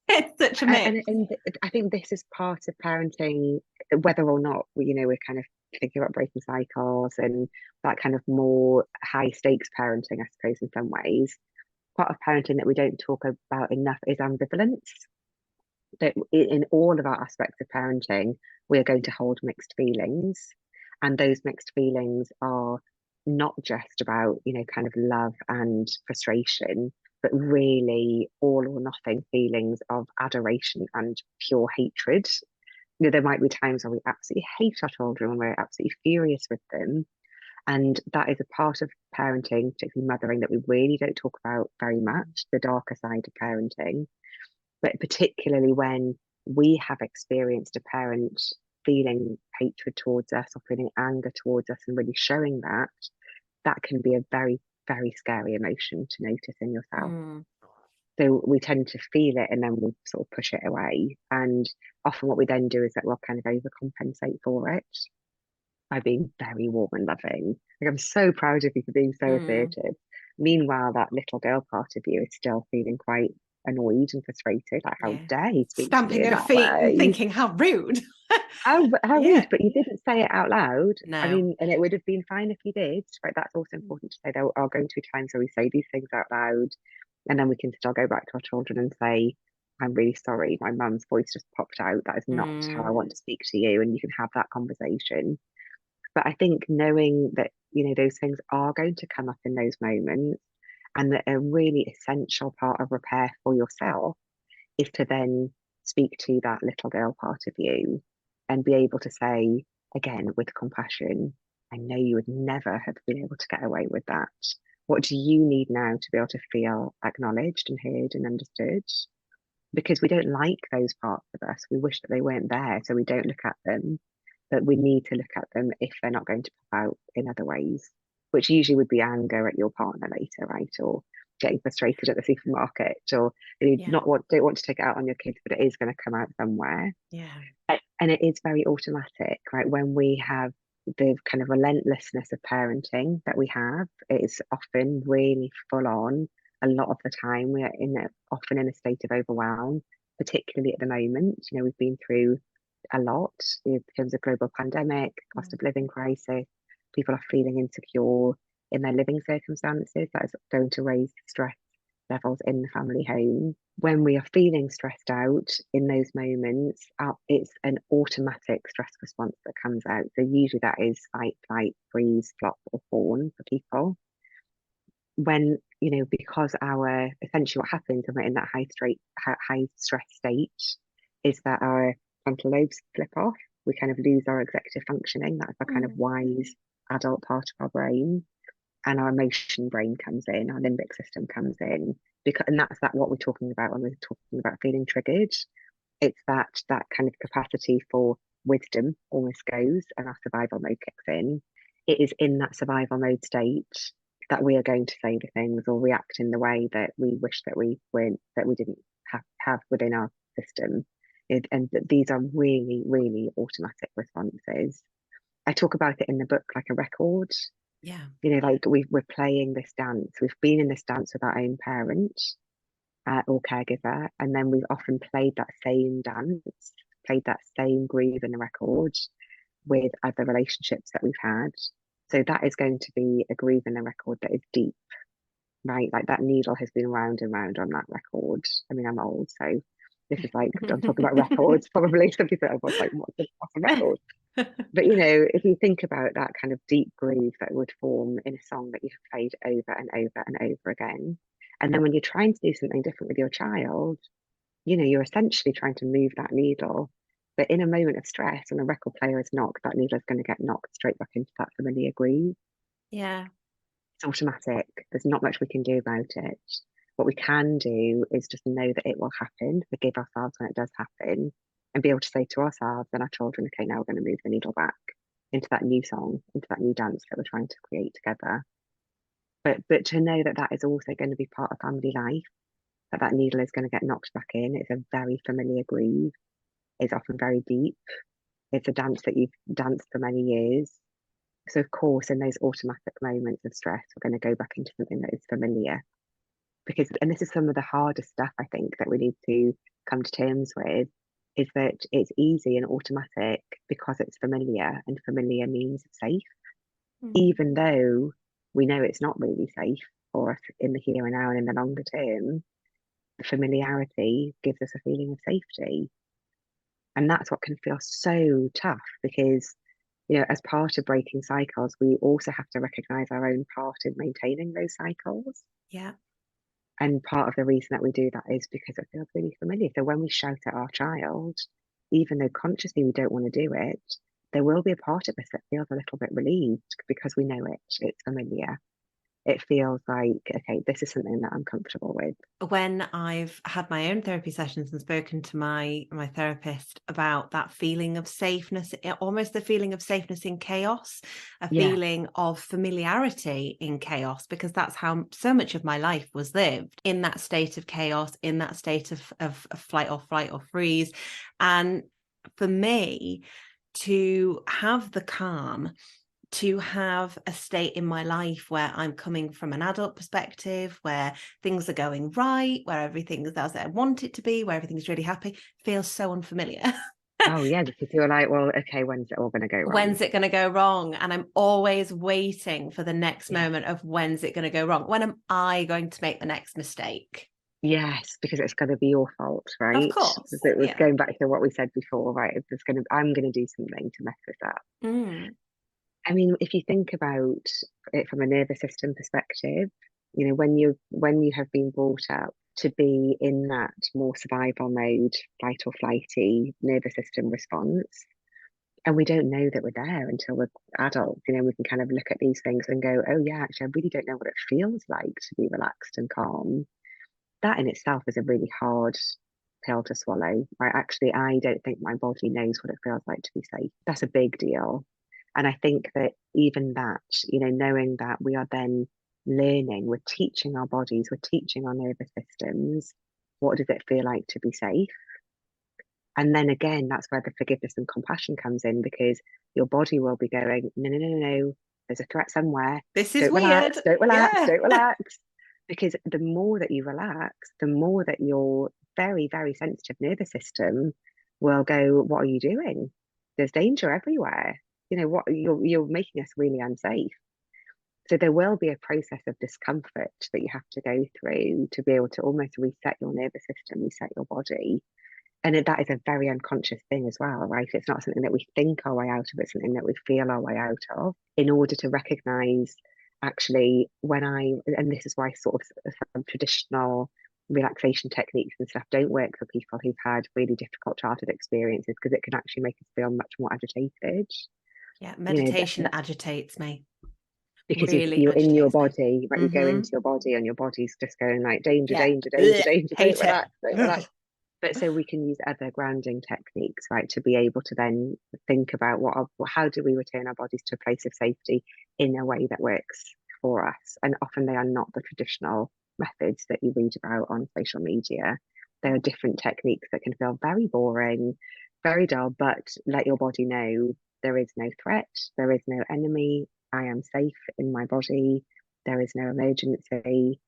It's such a mix. And I think this is part of parenting, whether or not we're kind of thinking about breaking cycles and that kind of more high stakes parenting, I suppose, in some ways. Part of parenting that we don't talk about enough is ambivalence. That in all of our aspects of parenting, we are going to hold mixed feelings. And those mixed feelings are not just about, kind of love and frustration, but really all or nothing feelings of adoration and pure hatred. There might be times when we absolutely hate our children, when we're absolutely furious with them. And that is a part of parenting, particularly mothering, that we really don't talk about very much, the darker side of parenting. But particularly when we have experienced a parent feeling hatred towards us or feeling anger towards us and really showing that, that can be a very, very scary emotion to notice in yourself. So we tend to feel it and then we sort of push it away. And often what we then do is that we'll kind of overcompensate for it by being very warm and loving. Like, I'm so proud of you for being so assertive. Meanwhile, that little girl part of you is still feeling quite annoyed and frustrated. Like, how dare he speak to me Stamping in her that feet and way? thinking, how rude. How Yeah. rude, but you didn't say it out loud. I No. mean, and it would have been fine if you did, right? That's also important to say. There are going to be times where we say these things out loud, and then we can still go back to our children and say, I'm really sorry, my mum's voice just popped out. That is not how I want to speak to you. And you can have that conversation. But I think knowing that, those things are going to come up in those moments, and that a really essential part of repair for yourself is to then speak to that little girl part of you and be able to say, again, with compassion, I know you would never have been able to get away with that. What do you need now to be able to feel acknowledged and heard and understood? Because we don't like those parts of us. We wish that they weren't there, so we don't look at them. But we need to look at them if they're not going to pop out in other ways, which usually would be anger at your partner later, right? Or getting frustrated at the supermarket, or don't want to take it out on your kids, but it is going to come out somewhere. Yeah. And it is very automatic, right? When we have the kind of relentlessness of parenting that we have, it's often really full on. A lot of the time, we are often in a state of overwhelm, particularly at the moment. We've been through a lot in terms of global pandemic, cost of living crisis. People are feeling insecure in their living circumstances. That is going to raise stress levels in the family home. When we are feeling stressed out in those moments, it's an automatic stress response that comes out. So usually that is fight, flight, freeze, flop, or fawn for people. When, because essentially what happens when we're in that high stress state is that our frontal lobes flip off. We kind of lose our executive functioning. That's our kind of wise adult part of our brain. And our emotion brain comes in, our limbic system comes in, and that's what we're talking about when we're talking about feeling triggered. It's that kind of capacity for wisdom almost goes, and our survival mode kicks in. It is in that survival mode state that we are going to say the things or react in the way that we wish that we weren't, that we didn't have within our system. And these are really, really automatic responses. I talk about it in the book like a record. Yeah. Like we're playing this dance. We've been in this dance with our own parent or caregiver, and then we've often played that same dance, played that same groove in the record with other relationships that we've had. So that is going to be a groove in the record that is deep, right? Like that needle has been round and round on that record. I mean, I'm old, so this is like, I'm talking about records, probably some people are like, what's a record? But if you think about that kind of deep groove that would form in a song that you've played over and over and over again, and then when you're trying to do something different with your child, you're essentially trying to move that needle. But in a moment of stress, when a record player is knocked, that needle is going to get knocked straight back into that familiar groove. Yeah. It's automatic. There's not much we can do about it. What we can do is just know that it will happen, forgive ourselves when it does happen, and be able to say to ourselves and our children, okay, now we're going to move the needle back into that new song, into that new dance that we're trying to create together. But to know that that is also going to be part of family life, that needle is going to get knocked back in. It's a very familiar groove. It's often very deep. It's a dance that you've danced for many years. So of course, in those automatic moments of stress, we're going to go back into something that is familiar. And this is some of the hardest stuff I think that we need to come to terms with, is that it's easy and automatic because it's familiar, and familiar means safe, even though we know it's not really safe for us in the here and now and in the longer term. The familiarity gives us a feeling of safety. And that's what can feel so tough because, as part of breaking cycles, we also have to recognize our own part in maintaining those cycles. Yeah. And part of the reason that we do that is because it feels really familiar. So when we shout at our child, even though consciously we don't want to do it, there will be a part of us that feels a little bit relieved because we know it's familiar. It feels like, okay, this is something that I'm comfortable with. When I've had my own therapy sessions and spoken to my therapist about that feeling of safeness, almost the feeling of safeness in chaos, a feeling of familiarity in chaos, because that's how so much of my life was lived, in that state of chaos, in that state of flight or freeze. And for me to have the calm, to have a state in my life where I'm coming from an adult perspective, where things are going right, where everything is as I want it to be, where everything's really happy, feels so unfamiliar. Oh yeah, because you're like, well, okay, when's it all going to go wrong? When's it going to go wrong? And I'm always waiting for the next moment of when's it going to go wrong? When am I going to make the next mistake? Yes, because it's going to be your fault, right? Of course. So it was going back to what we said before, right? I'm going to do something to mess this up. I mean, if you think about it from a nervous system perspective, when you have been brought up to be in that more survival mode, fight or flighty nervous system response, and we don't know that we're there until we're adults, we can kind of look at these things and go, oh yeah, actually, I really don't know what it feels like to be relaxed and calm. That in itself is a really hard pill to swallow, right? Actually, I don't think my body knows what it feels like to be safe. That's a big deal. And I think that even that, knowing that we are then learning, we're teaching our bodies, we're teaching our nervous systems, what does it feel like to be safe? And then again, that's where the forgiveness and compassion comes in, because your body will be going, no, no, no, no, no, there's a threat somewhere. This is don't weird. Relax, don't relax, don't relax. Because the more that you relax, the more that your very, very sensitive nervous system will go, what are you doing? There's danger everywhere. What you're making us really unsafe. So there will be a process of discomfort that you have to go through to be able to almost reset your nervous system, reset your body. And that is a very unconscious thing as well, right? It's not something that we think our way out of, it's something that we feel our way out of in order to recognize actually and this is why sort of some traditional relaxation techniques and stuff don't work for people who've had really difficult childhood experiences, because it can actually make us feel much more agitated. Yeah, You know, meditation agitates me. because Really you're in your agitates me. body, right? You go into your body and your body's just going like danger, Yeah. danger, danger, Ugh, danger, don't hate it. relax, don't relax. But so we can use other grounding techniques, right, to be able to then think about how do we return our bodies to a place of safety in a way that works for us. And often they are not the traditional methods that you read about on social media. There are different techniques that can feel very boring, very dull, but let your body know there is no threat, there is no enemy, I am safe in my body, there is no emergency.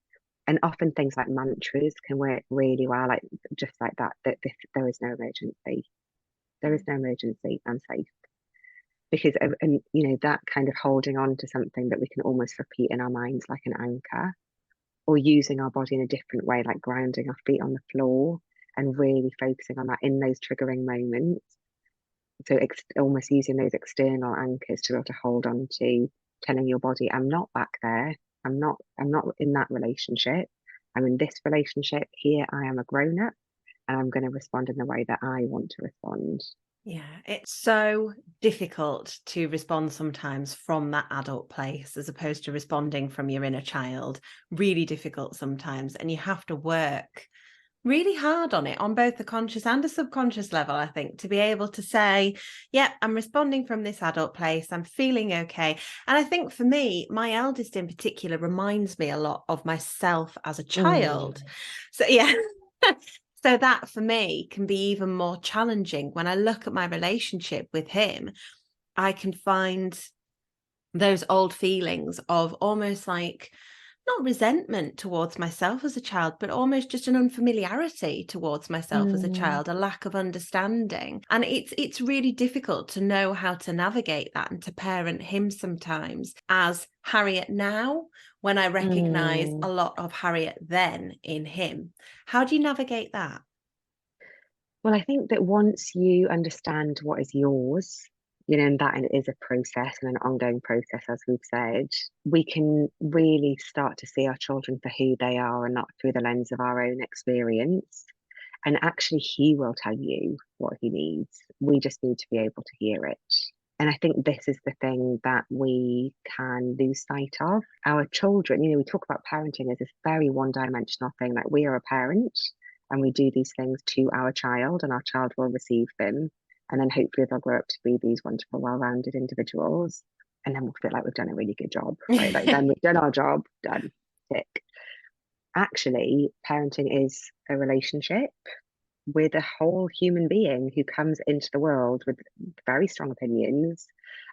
And often things like mantras can work really well, like just like that, there is no emergency. There is no emergency. I'm safe. Because, and that kind of holding on to something that we can almost repeat in our minds like an anchor, or using our body in a different way, like grounding our feet on the floor and really focusing on that in those triggering moments. So almost using those external anchors to be able to hold on to, telling your body, I'm not back there. I'm not in that relationship. I'm in this relationship here. I am a grown up and I'm going to respond in the way that I want to respond. Yeah, it's so difficult to respond sometimes from that adult place as opposed to responding from your inner child. Really difficult sometimes. And you have to work really hard on it on both the conscious and the subconscious level, I think, to be able to say, yeah, I'm responding from this adult place. I'm feeling okay. And I think for me, my eldest in particular reminds me a lot of myself as a child. So, yeah. So that for me can be even more challenging. When I look at my relationship with him, I can find those old feelings of almost like not resentment towards myself as a child, but almost just an unfamiliarity towards myself as a child, a lack of understanding. And it's really difficult to know how to navigate that and to parent him sometimes as Harriet now, when I recognize a lot of Harriet then in him. How do you navigate that? Well, I think that once you understand what is yours, and that is a process and an ongoing process, as we've said, we can really start to see our children for who they are and not through the lens of our own experience. And actually, he will tell you what he needs. We just need to be able to hear it. And I think this is the thing that we can lose sight of. Our children, we talk about parenting as this very one-dimensional thing, like we are a parent and we do these things to our child and our child will receive them. And then hopefully they'll grow up to be these wonderful, well-rounded individuals. And then we'll feel like we've done a really good job, right? Like then we've done our job, done, tick. Actually, parenting is a relationship with a whole human being who comes into the world with very strong opinions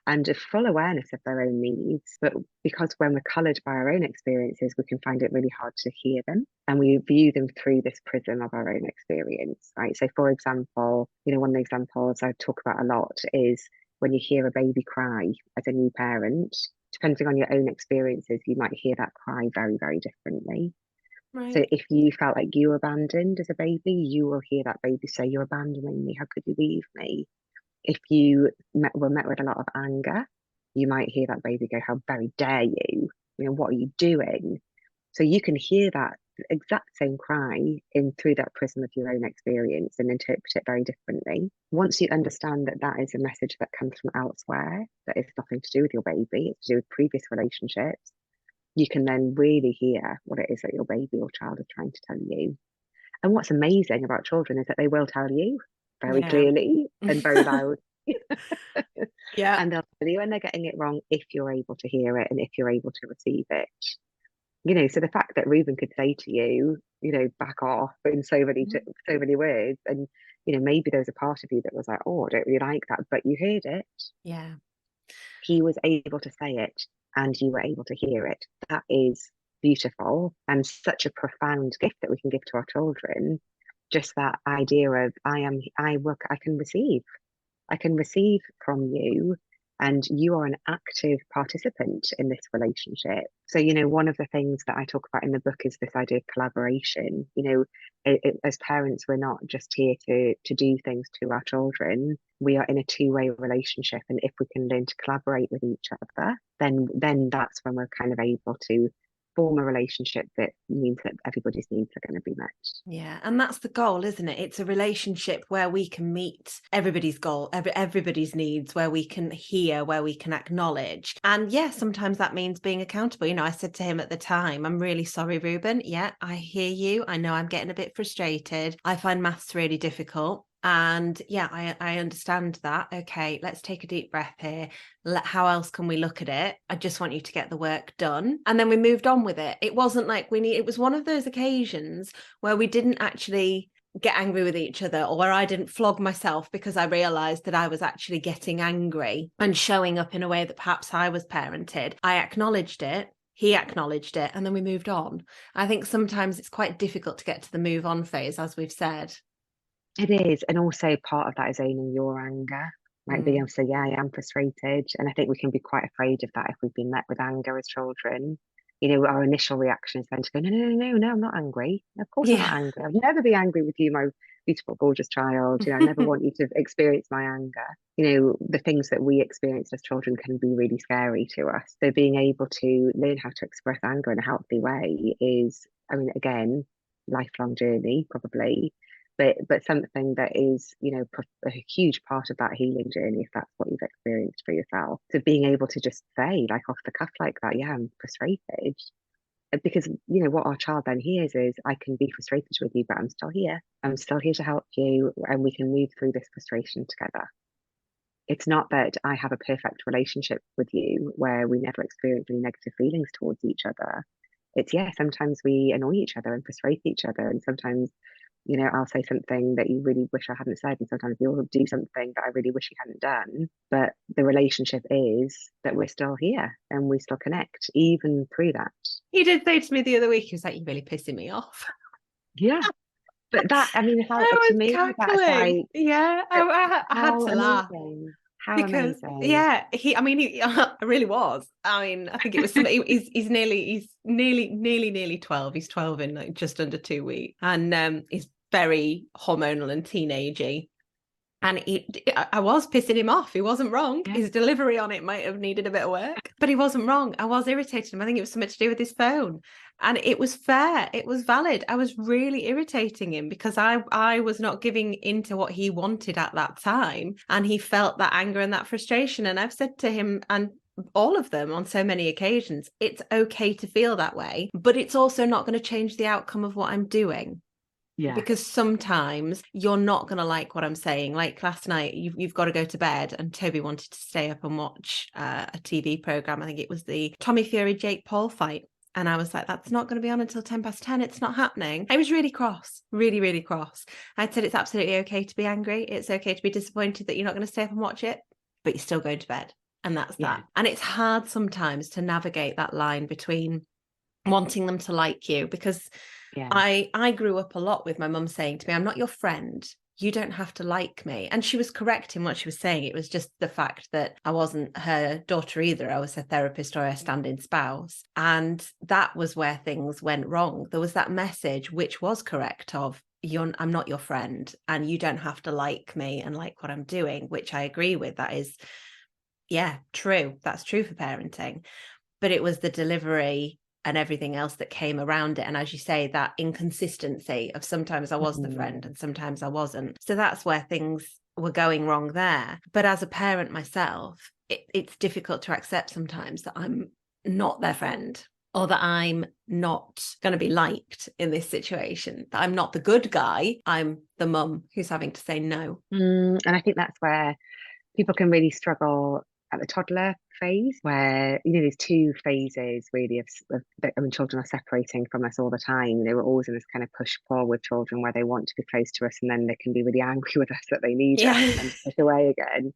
and a full awareness of their own needs. But because when we're coloured by our own experiences, we can find it really hard to hear them. And we view them through this prism of our own experience, right? So, for example, one of the examples I talk about a lot is when you hear a baby cry as a new parent, depending on your own experiences, you might hear that cry very, very differently. So Right. if you felt like you were abandoned as a baby, you will hear that baby say, "You're abandoning me. How could you leave me?" If you were met with a lot of anger, you might hear that baby go, "How very dare you? What are you doing?" So you can hear that exact same cry in through that prism of your own experience and interpret it very differently. Once you understand that that is a message that comes from elsewhere, that is nothing to do with your baby, it's to do with previous relationships, you can then really hear what it is that your baby or child is trying to tell you. And what's amazing about children is that they will tell you very Yeah. clearly and very loud. Yeah. And they'll tell you when they're getting it wrong if you're able to hear it and if you're able to receive it. So the fact that Ruben could say to you, back off in so many words, and maybe there's a part of you that was like, oh, I don't really like that, but you heard it. Yeah. He was able to say it and you were able to hear it. That is beautiful and such a profound gift that we can give to our children. just that idea of I can receive from you, and you are an active participant in this relationship. So, one of the things that I talk about in the book is this idea of collaboration. As parents, we're not just here to do things to our children. We are in a two-way relationship, and if we can learn to collaborate with each other, then that's when we're kind of able to form a relationship that means that everybody's needs are going to be met. Yeah, and that's the goal, isn't it? It's a relationship where we can meet everybody's goal, everybody's needs, where we can hear, where we can acknowledge. And yeah, sometimes that means being accountable. I said to him at the time, I'm really sorry, Ruben. Yeah, I hear you. I know I'm getting a bit frustrated. I find maths really difficult. And yeah, I understand that. Okay, let's take a deep breath here. How else can we look at it? I just want you to get the work done. And then we moved on with it. It wasn't like it was one of those occasions where we didn't actually get angry with each other, or where I didn't flog myself because I realized that I was actually getting angry and showing up in a way that perhaps I was parented. I acknowledged it. He acknowledged it, and then we moved on. I think sometimes it's quite difficult to get to the move on phase, as we've said. It is. And also part of that is owning your anger, like being able to say, yeah, I am frustrated. And I think we can be quite afraid of that if we've been met with anger as children. Our initial reaction is then to go, no, I'm not angry. Of course I'm not Yeah. angry. I'll never be angry with you, my beautiful, gorgeous child. I never want you to experience my anger. The things that we experience as children can be really scary to us. So being able to learn how to express anger in a healthy way is, I mean, again, lifelong journey, probably, but something that is a huge part of that healing journey, if that's what you've experienced for yourself. So being able to just say, like, off the cuff like that, yeah, I'm frustrated, because what our child then hears is, I can be frustrated with you, but I'm still here to help you, and we can move through this frustration together. It's not that I have a perfect relationship with you where we never experience any negative feelings towards each other. It's, yeah, sometimes we annoy each other and frustrate each other, and sometimes I'll say something that you really wish I hadn't said, and sometimes you'll do something that I really wish you hadn't done. But the relationship is that we're still here and we still connect, even through that. He did say to me the other week, he was like, you're really pissing me off. Yeah. But that, I mean, how, I to was me, that's cackling. like, Yeah, I had how to laugh. amazing. How Because amazing. yeah, I really was. I mean, I think it was he's nearly 12. He's 12 in like just under 2 weeks, and he's very hormonal and teenagey. And I was pissing him off. He wasn't wrong. Yeah. His delivery on it might have needed a bit of work, but he wasn't wrong. I was irritating him. I think it was something to do with his phone. And it was fair. It was valid. I was really irritating him because I was not giving into what he wanted at that time. And he felt that anger and that frustration. And I've said to him, and all of them on so many occasions, it's okay to feel that way, but it's also not going to change the outcome of what I'm doing. Yeah. Because sometimes you're not going to like what I'm saying. Like last night, you've got to go to bed, and Toby wanted to stay up and watch a TV program. I think it was the Tommy Fury Jake Paul fight. And I was like, that's not going to be on until 10 past 10. It's not happening. I was really cross, really, really cross. I said, it's absolutely okay to be angry. It's okay to be disappointed that you're not going to stay up and watch it, but you're still going to bed. And that's that. And it's hard sometimes to navigate that line between wanting them to like you, because I grew up a lot with my mum saying to me, I'm not your friend. You don't have to like me. And she was correct in what she was saying. It was just the fact that I wasn't her daughter either. I was her therapist or her stand-in spouse. And that was where things went wrong. There was that message, which was correct, of I'm not your friend and you don't have to like me and like what I'm doing, which I agree with. That is, yeah, true. That's true for parenting. But it was the delivery and everything else that came around it. And as you say, that inconsistency of sometimes I was the friend and sometimes I wasn't. So that's where things were going wrong there. But as a parent myself, it's difficult to accept sometimes that I'm not their friend, or that I'm not going to be liked in this situation, that I'm not the good guy. I'm the mum who's having to say no. And I think that's where people can really struggle at the toddler phase, where there's two phases really children are separating from us all the time. We're always in this kind of push pull with children, where they want to be close to us and then they can be really angry with us that they need us and then push away again.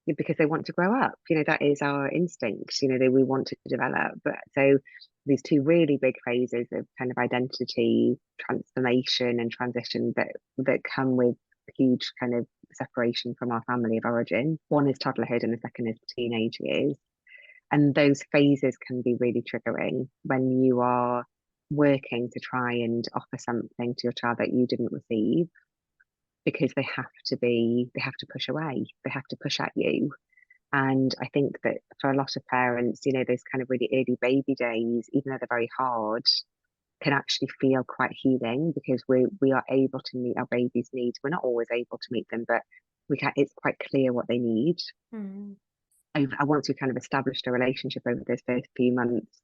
because they want to grow up. That is our instinct. We want to develop. But so these two really big phases of kind of identity transformation and transition that come with huge kind of separation from our family of origin. One is toddlerhood and the second is teenage years. And those phases can be really triggering when you are working to try and offer something to your child that you didn't receive, because they have to push away, they have to push at you. And I think that for a lot of parents, those kind of really early baby days, even though they're very hard, can actually feel quite healing, because we are able to meet our baby's needs. We're not always able to meet them, but it's quite clear what they need. Once we've kind of established a relationship over those first few months,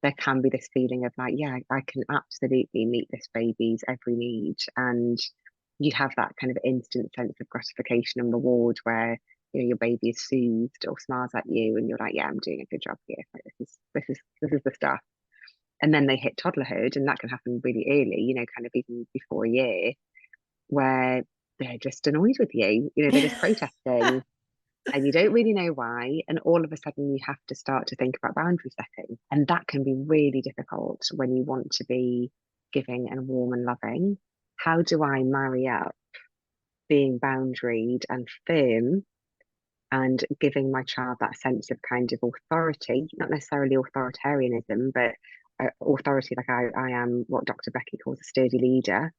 there can be this feeling of like, yeah, I can absolutely meet this baby's every need. And you have that kind of instant sense of gratification and reward where your baby is soothed or smiles at you and you're like, yeah, I'm doing a good job here. Like, this is the stuff. And then they hit toddlerhood, and that can happen really early, kind of even before a year, where they're just annoyed with you. They're just protesting and you don't really know why. And all of a sudden you have to start to think about boundary setting. And that can be really difficult when you want to be giving and warm and loving. How do I marry up being boundaried and firm and giving my child that sense of kind of authority, not necessarily authoritarianism, but authority, like I am what Dr. Becky calls a sturdy leader,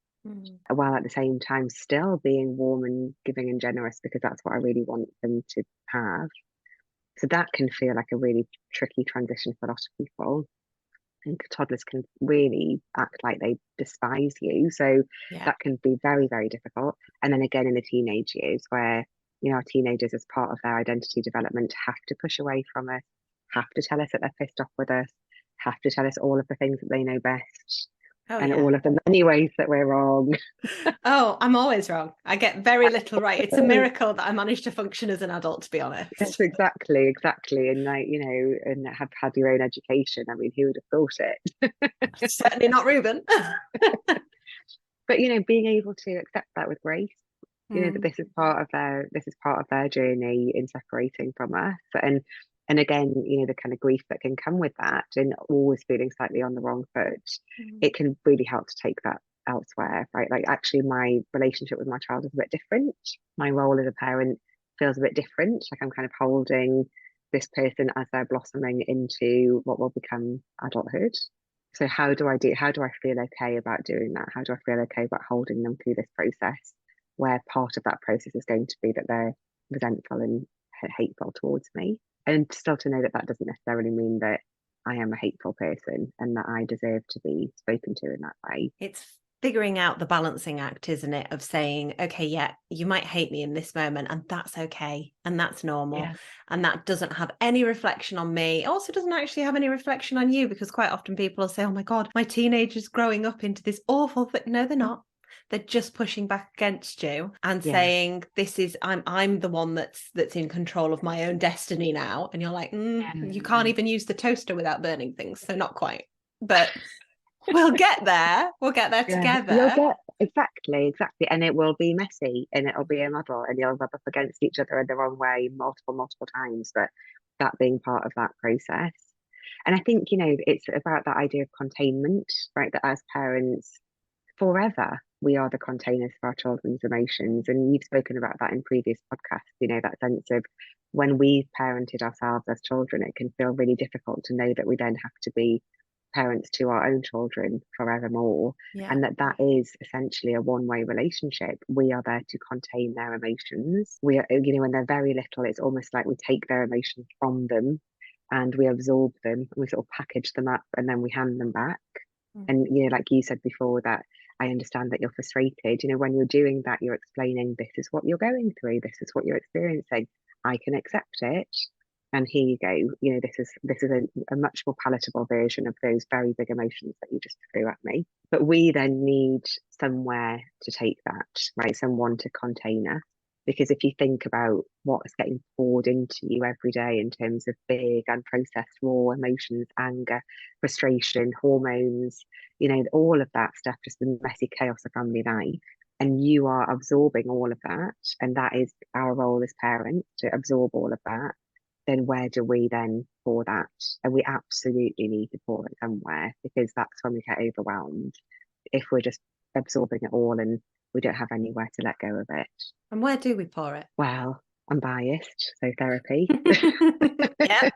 while at the same time still being warm and giving and generous, because that's what I really want them to have. So that can feel like a really tricky transition for a lot of people. And toddlers can really act like they despise you. So that can be very, very difficult. And then again in the teenage years, where our teenagers, as part of their identity development, have to push away from us, have to tell us that they're pissed off with us, have to tell us all of the things that they know best, all of the many ways that we're wrong. Oh, I'm always wrong. I get very little right. It's a miracle that I managed to function as an adult, to be honest. Yes, exactly. And like, and have had your own education. I mean, who would have thought it? Certainly not Ruben. But being able to accept that with grace, that this is part of their journey in separating from us. And again, the kind of grief that can come with that, and always feeling slightly on the wrong foot, it can really help to take that elsewhere, right? Like, actually, my relationship with my child is a bit different. My role as a parent feels a bit different. Like, I'm kind of holding this person as they're blossoming into what will become adulthood. So how do I feel okay about doing that? How do I feel okay about holding them through this process, where part of that process is going to be that they're resentful and hateful towards me? And still to know that that doesn't necessarily mean that I am a hateful person and that I deserve to be spoken to in that way. It's figuring out the balancing act, isn't it? Of saying, okay, yeah, you might hate me in this moment, and that's okay. And that's normal. Yeah. And that doesn't have any reflection on me. It also doesn't actually have any reflection on you, because quite often people will say, oh my God, my teenager's growing up into this awful thing. No, they're not. They're just pushing back against you and saying, this is, I'm the one that's in control of my own destiny now. And you're like, you can't even use the toaster without burning things. So not quite, but we'll get there. We'll get there together. Exactly. And it will be messy and it'll be a muddle and you'll rub up against each other in the wrong way multiple times, but that being part of that process. And I think, it's about that idea of containment, right? That as parents, forever, we are the containers for our children's emotions. And you've spoken about that in previous podcasts, that sense of when we've parented ourselves as children, it can feel really difficult to know that we then have to be parents to our own children forevermore, and that is essentially a one-way relationship. We are there to contain their emotions. We are, when they're very little, it's almost like we take their emotions from them and we absorb them and we sort of package them up and then we hand them back. And like you said before, that I understand that you're frustrated. When you're doing that, you're explaining, this is what you're going through, this is what you're experiencing, I can accept it, and here you go. This is a much more palatable version of those very big emotions that you just threw at me. But we then need somewhere to take that, right? Someone to contain us. Because if you think about what's getting poured into you every day in terms of big unprocessed raw emotions, anger, frustration, hormones, all of that stuff, just the messy chaos of family life, and you are absorbing all of that, and that is our role as parents, to absorb all of that, then where do we then pour that? And we absolutely need to pour it somewhere, because that's when we get overwhelmed, if we're just absorbing it all and we don't have anywhere to let go of it. And where do we pour it? Well, I'm biased, so therapy. Yeah.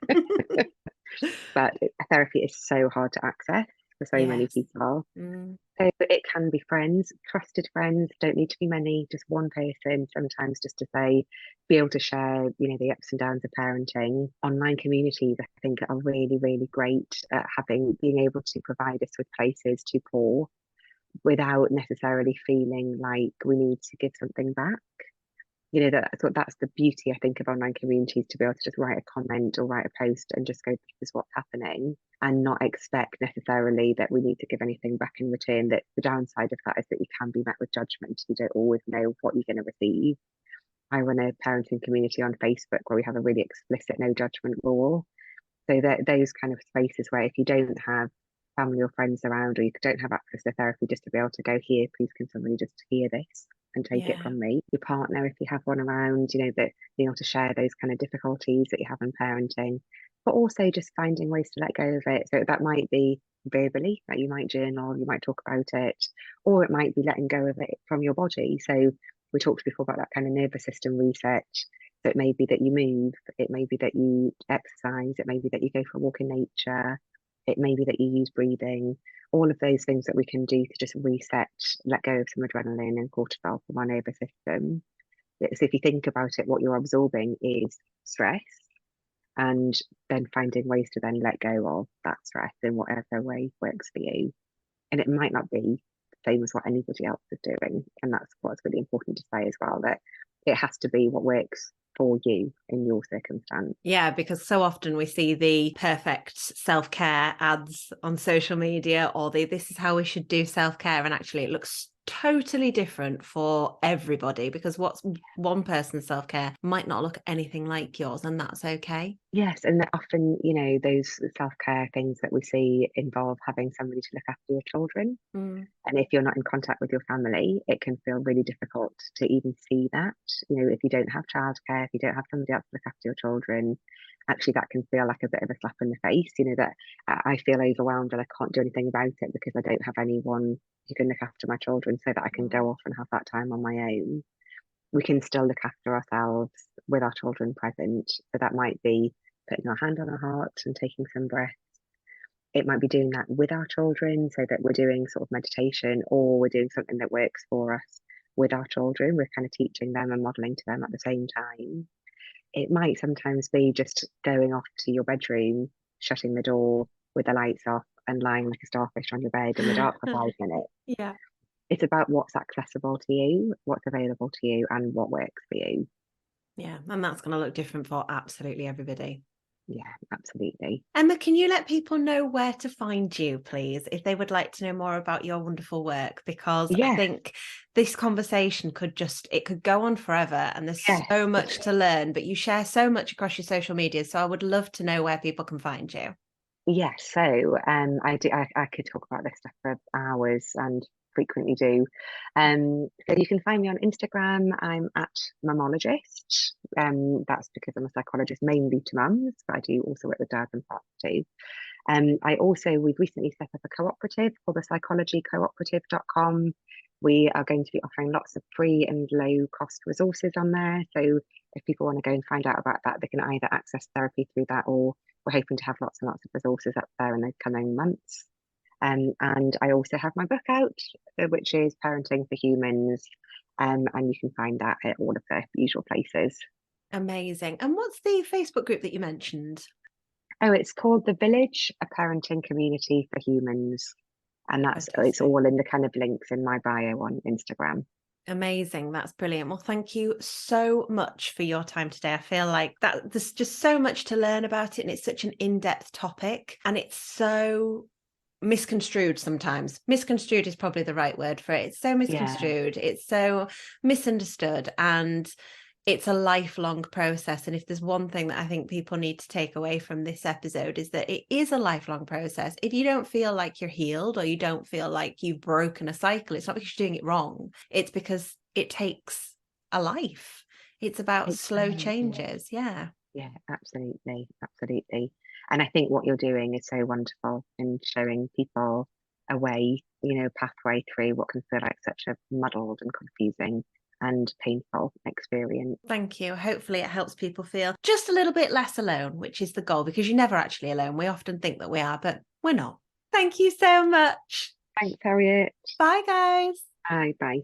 But therapy is so hard to access for so many Yes. people. So it can be friends, trusted friends, don't need to be many, just one person sometimes, just to say, be able to share, the ups and downs of parenting. Online communities, I think, are really, really great at being able to provide us with places to pour without necessarily feeling like we need to give something back. That's the beauty, I think, of online communities, to be able to just write a comment or write a post and just go, this is what's happening, and not expect necessarily that we need to give anything back in return. That the downside of that is that you can be met with judgment. You don't always know what you're going to receive. I run a parenting community on Facebook where we have a really explicit no judgment rule. So that those kind of spaces where, if you don't have family or friends around, or you don't have access to therapy, just to be able to go, here, please, can somebody just hear this and take it from me? Your partner, if you have one around, that being able to share those kind of difficulties that you have in parenting, but also just finding ways to let go of it. So that might be verbally, that you might journal, you might talk about it, or it might be letting go of it from your body. So we talked before about that kind of nervous system research. So it may be that you move, it may be that you exercise, it may be that you go for a walk in nature, it may be that you use breathing, all of those things that we can do to just reset, let go of some adrenaline and cortisol from our nervous system. So if you think about it, what you're absorbing is stress, and then finding ways to then let go of that stress in whatever way works for you. And it might not be the same as what anybody else is doing. And that's what's really important to say as well, that it has to be what works for you in your circumstance. Yeah, because so often we see the perfect self-care ads on social media, or this is how we should do self-care, and actually it looks totally different for everybody, because what's one person's self-care might not look anything like yours, and that's okay. Yes, and that often, those self-care things that we see involve having somebody to look after your children. And if you're not in contact with your family, it can feel really difficult to even see that. If you don't have childcare, if you don't have somebody else to look after your children, actually that can feel like a bit of a slap in the face, that I feel overwhelmed and I can't do anything about it because I don't have anyone who can look after my children, so that I can go off and have that time on my own. We can still look after ourselves with our children present. So that might be putting our hand on our heart and taking some breaths. It might be doing that with our children, so that we're doing sort of meditation, or we're doing something that works for us with our children. We're kind of teaching them and modeling to them at the same time. It might sometimes be just going off to your bedroom, shutting the door with the lights off, and lying like a starfish on your bed in the dark for 5 minutes. Yeah. It's about what's accessible to you, what's available to you, and what works for you. Yeah, and that's going to look different for absolutely everybody. Yeah, absolutely. Emma, can you let people know where to find you, please, if they would like to know more about your wonderful work? Because I think this conversation could go on forever, and there's so much to learn, but you share so much across your social media. So I would love to know where people can find you. Yes, so I could talk about this stuff for hours, and frequently do. So you can find me on Instagram. I'm at Mumologist. That's because I'm a psychologist mainly to mums, but I do also work with dads and fathers too. We've recently set up a cooperative called the psychologycooperative.com. We are going to be offering lots of free and low cost resources on there. So if people want to go and find out about that, they can either access therapy through that, or we're hoping to have lots and lots of resources up there in the coming months. And I also have my book out, which is Parenting for Humans. And you can find that at all of the usual places. Amazing. And what's the Facebook group that you mentioned? Oh, it's called The Village, a parenting community for humans. And it's all in the kind of links in my bio on Instagram. Amazing. That's brilliant. Well, thank you so much for your time today. I feel like that there's just so much to learn about it, and it's such an in-depth topic, and it's so misconstrued sometimes. Misconstrued is probably the right word for it. It's so misconstrued. It's so misunderstood. And it's a lifelong process. And if there's one thing that I think people need to take away from this episode, is that it is a lifelong process. If you don't feel like you're healed, or you don't feel like you've broken a cycle, it's not because you're doing it wrong. It's because it takes a life. It's about slow changes. Yeah. Yeah, absolutely. Absolutely. And I think what you're doing is so wonderful in showing people a way, pathway through what can feel like such a muddled and confusing and painful experience. Thank you. Hopefully it helps people feel just a little bit less alone, which is the goal, because you're never actually alone. We often think that we are, but we're not. Thank you so much. Thanks, Harriet. Bye, guys. Bye.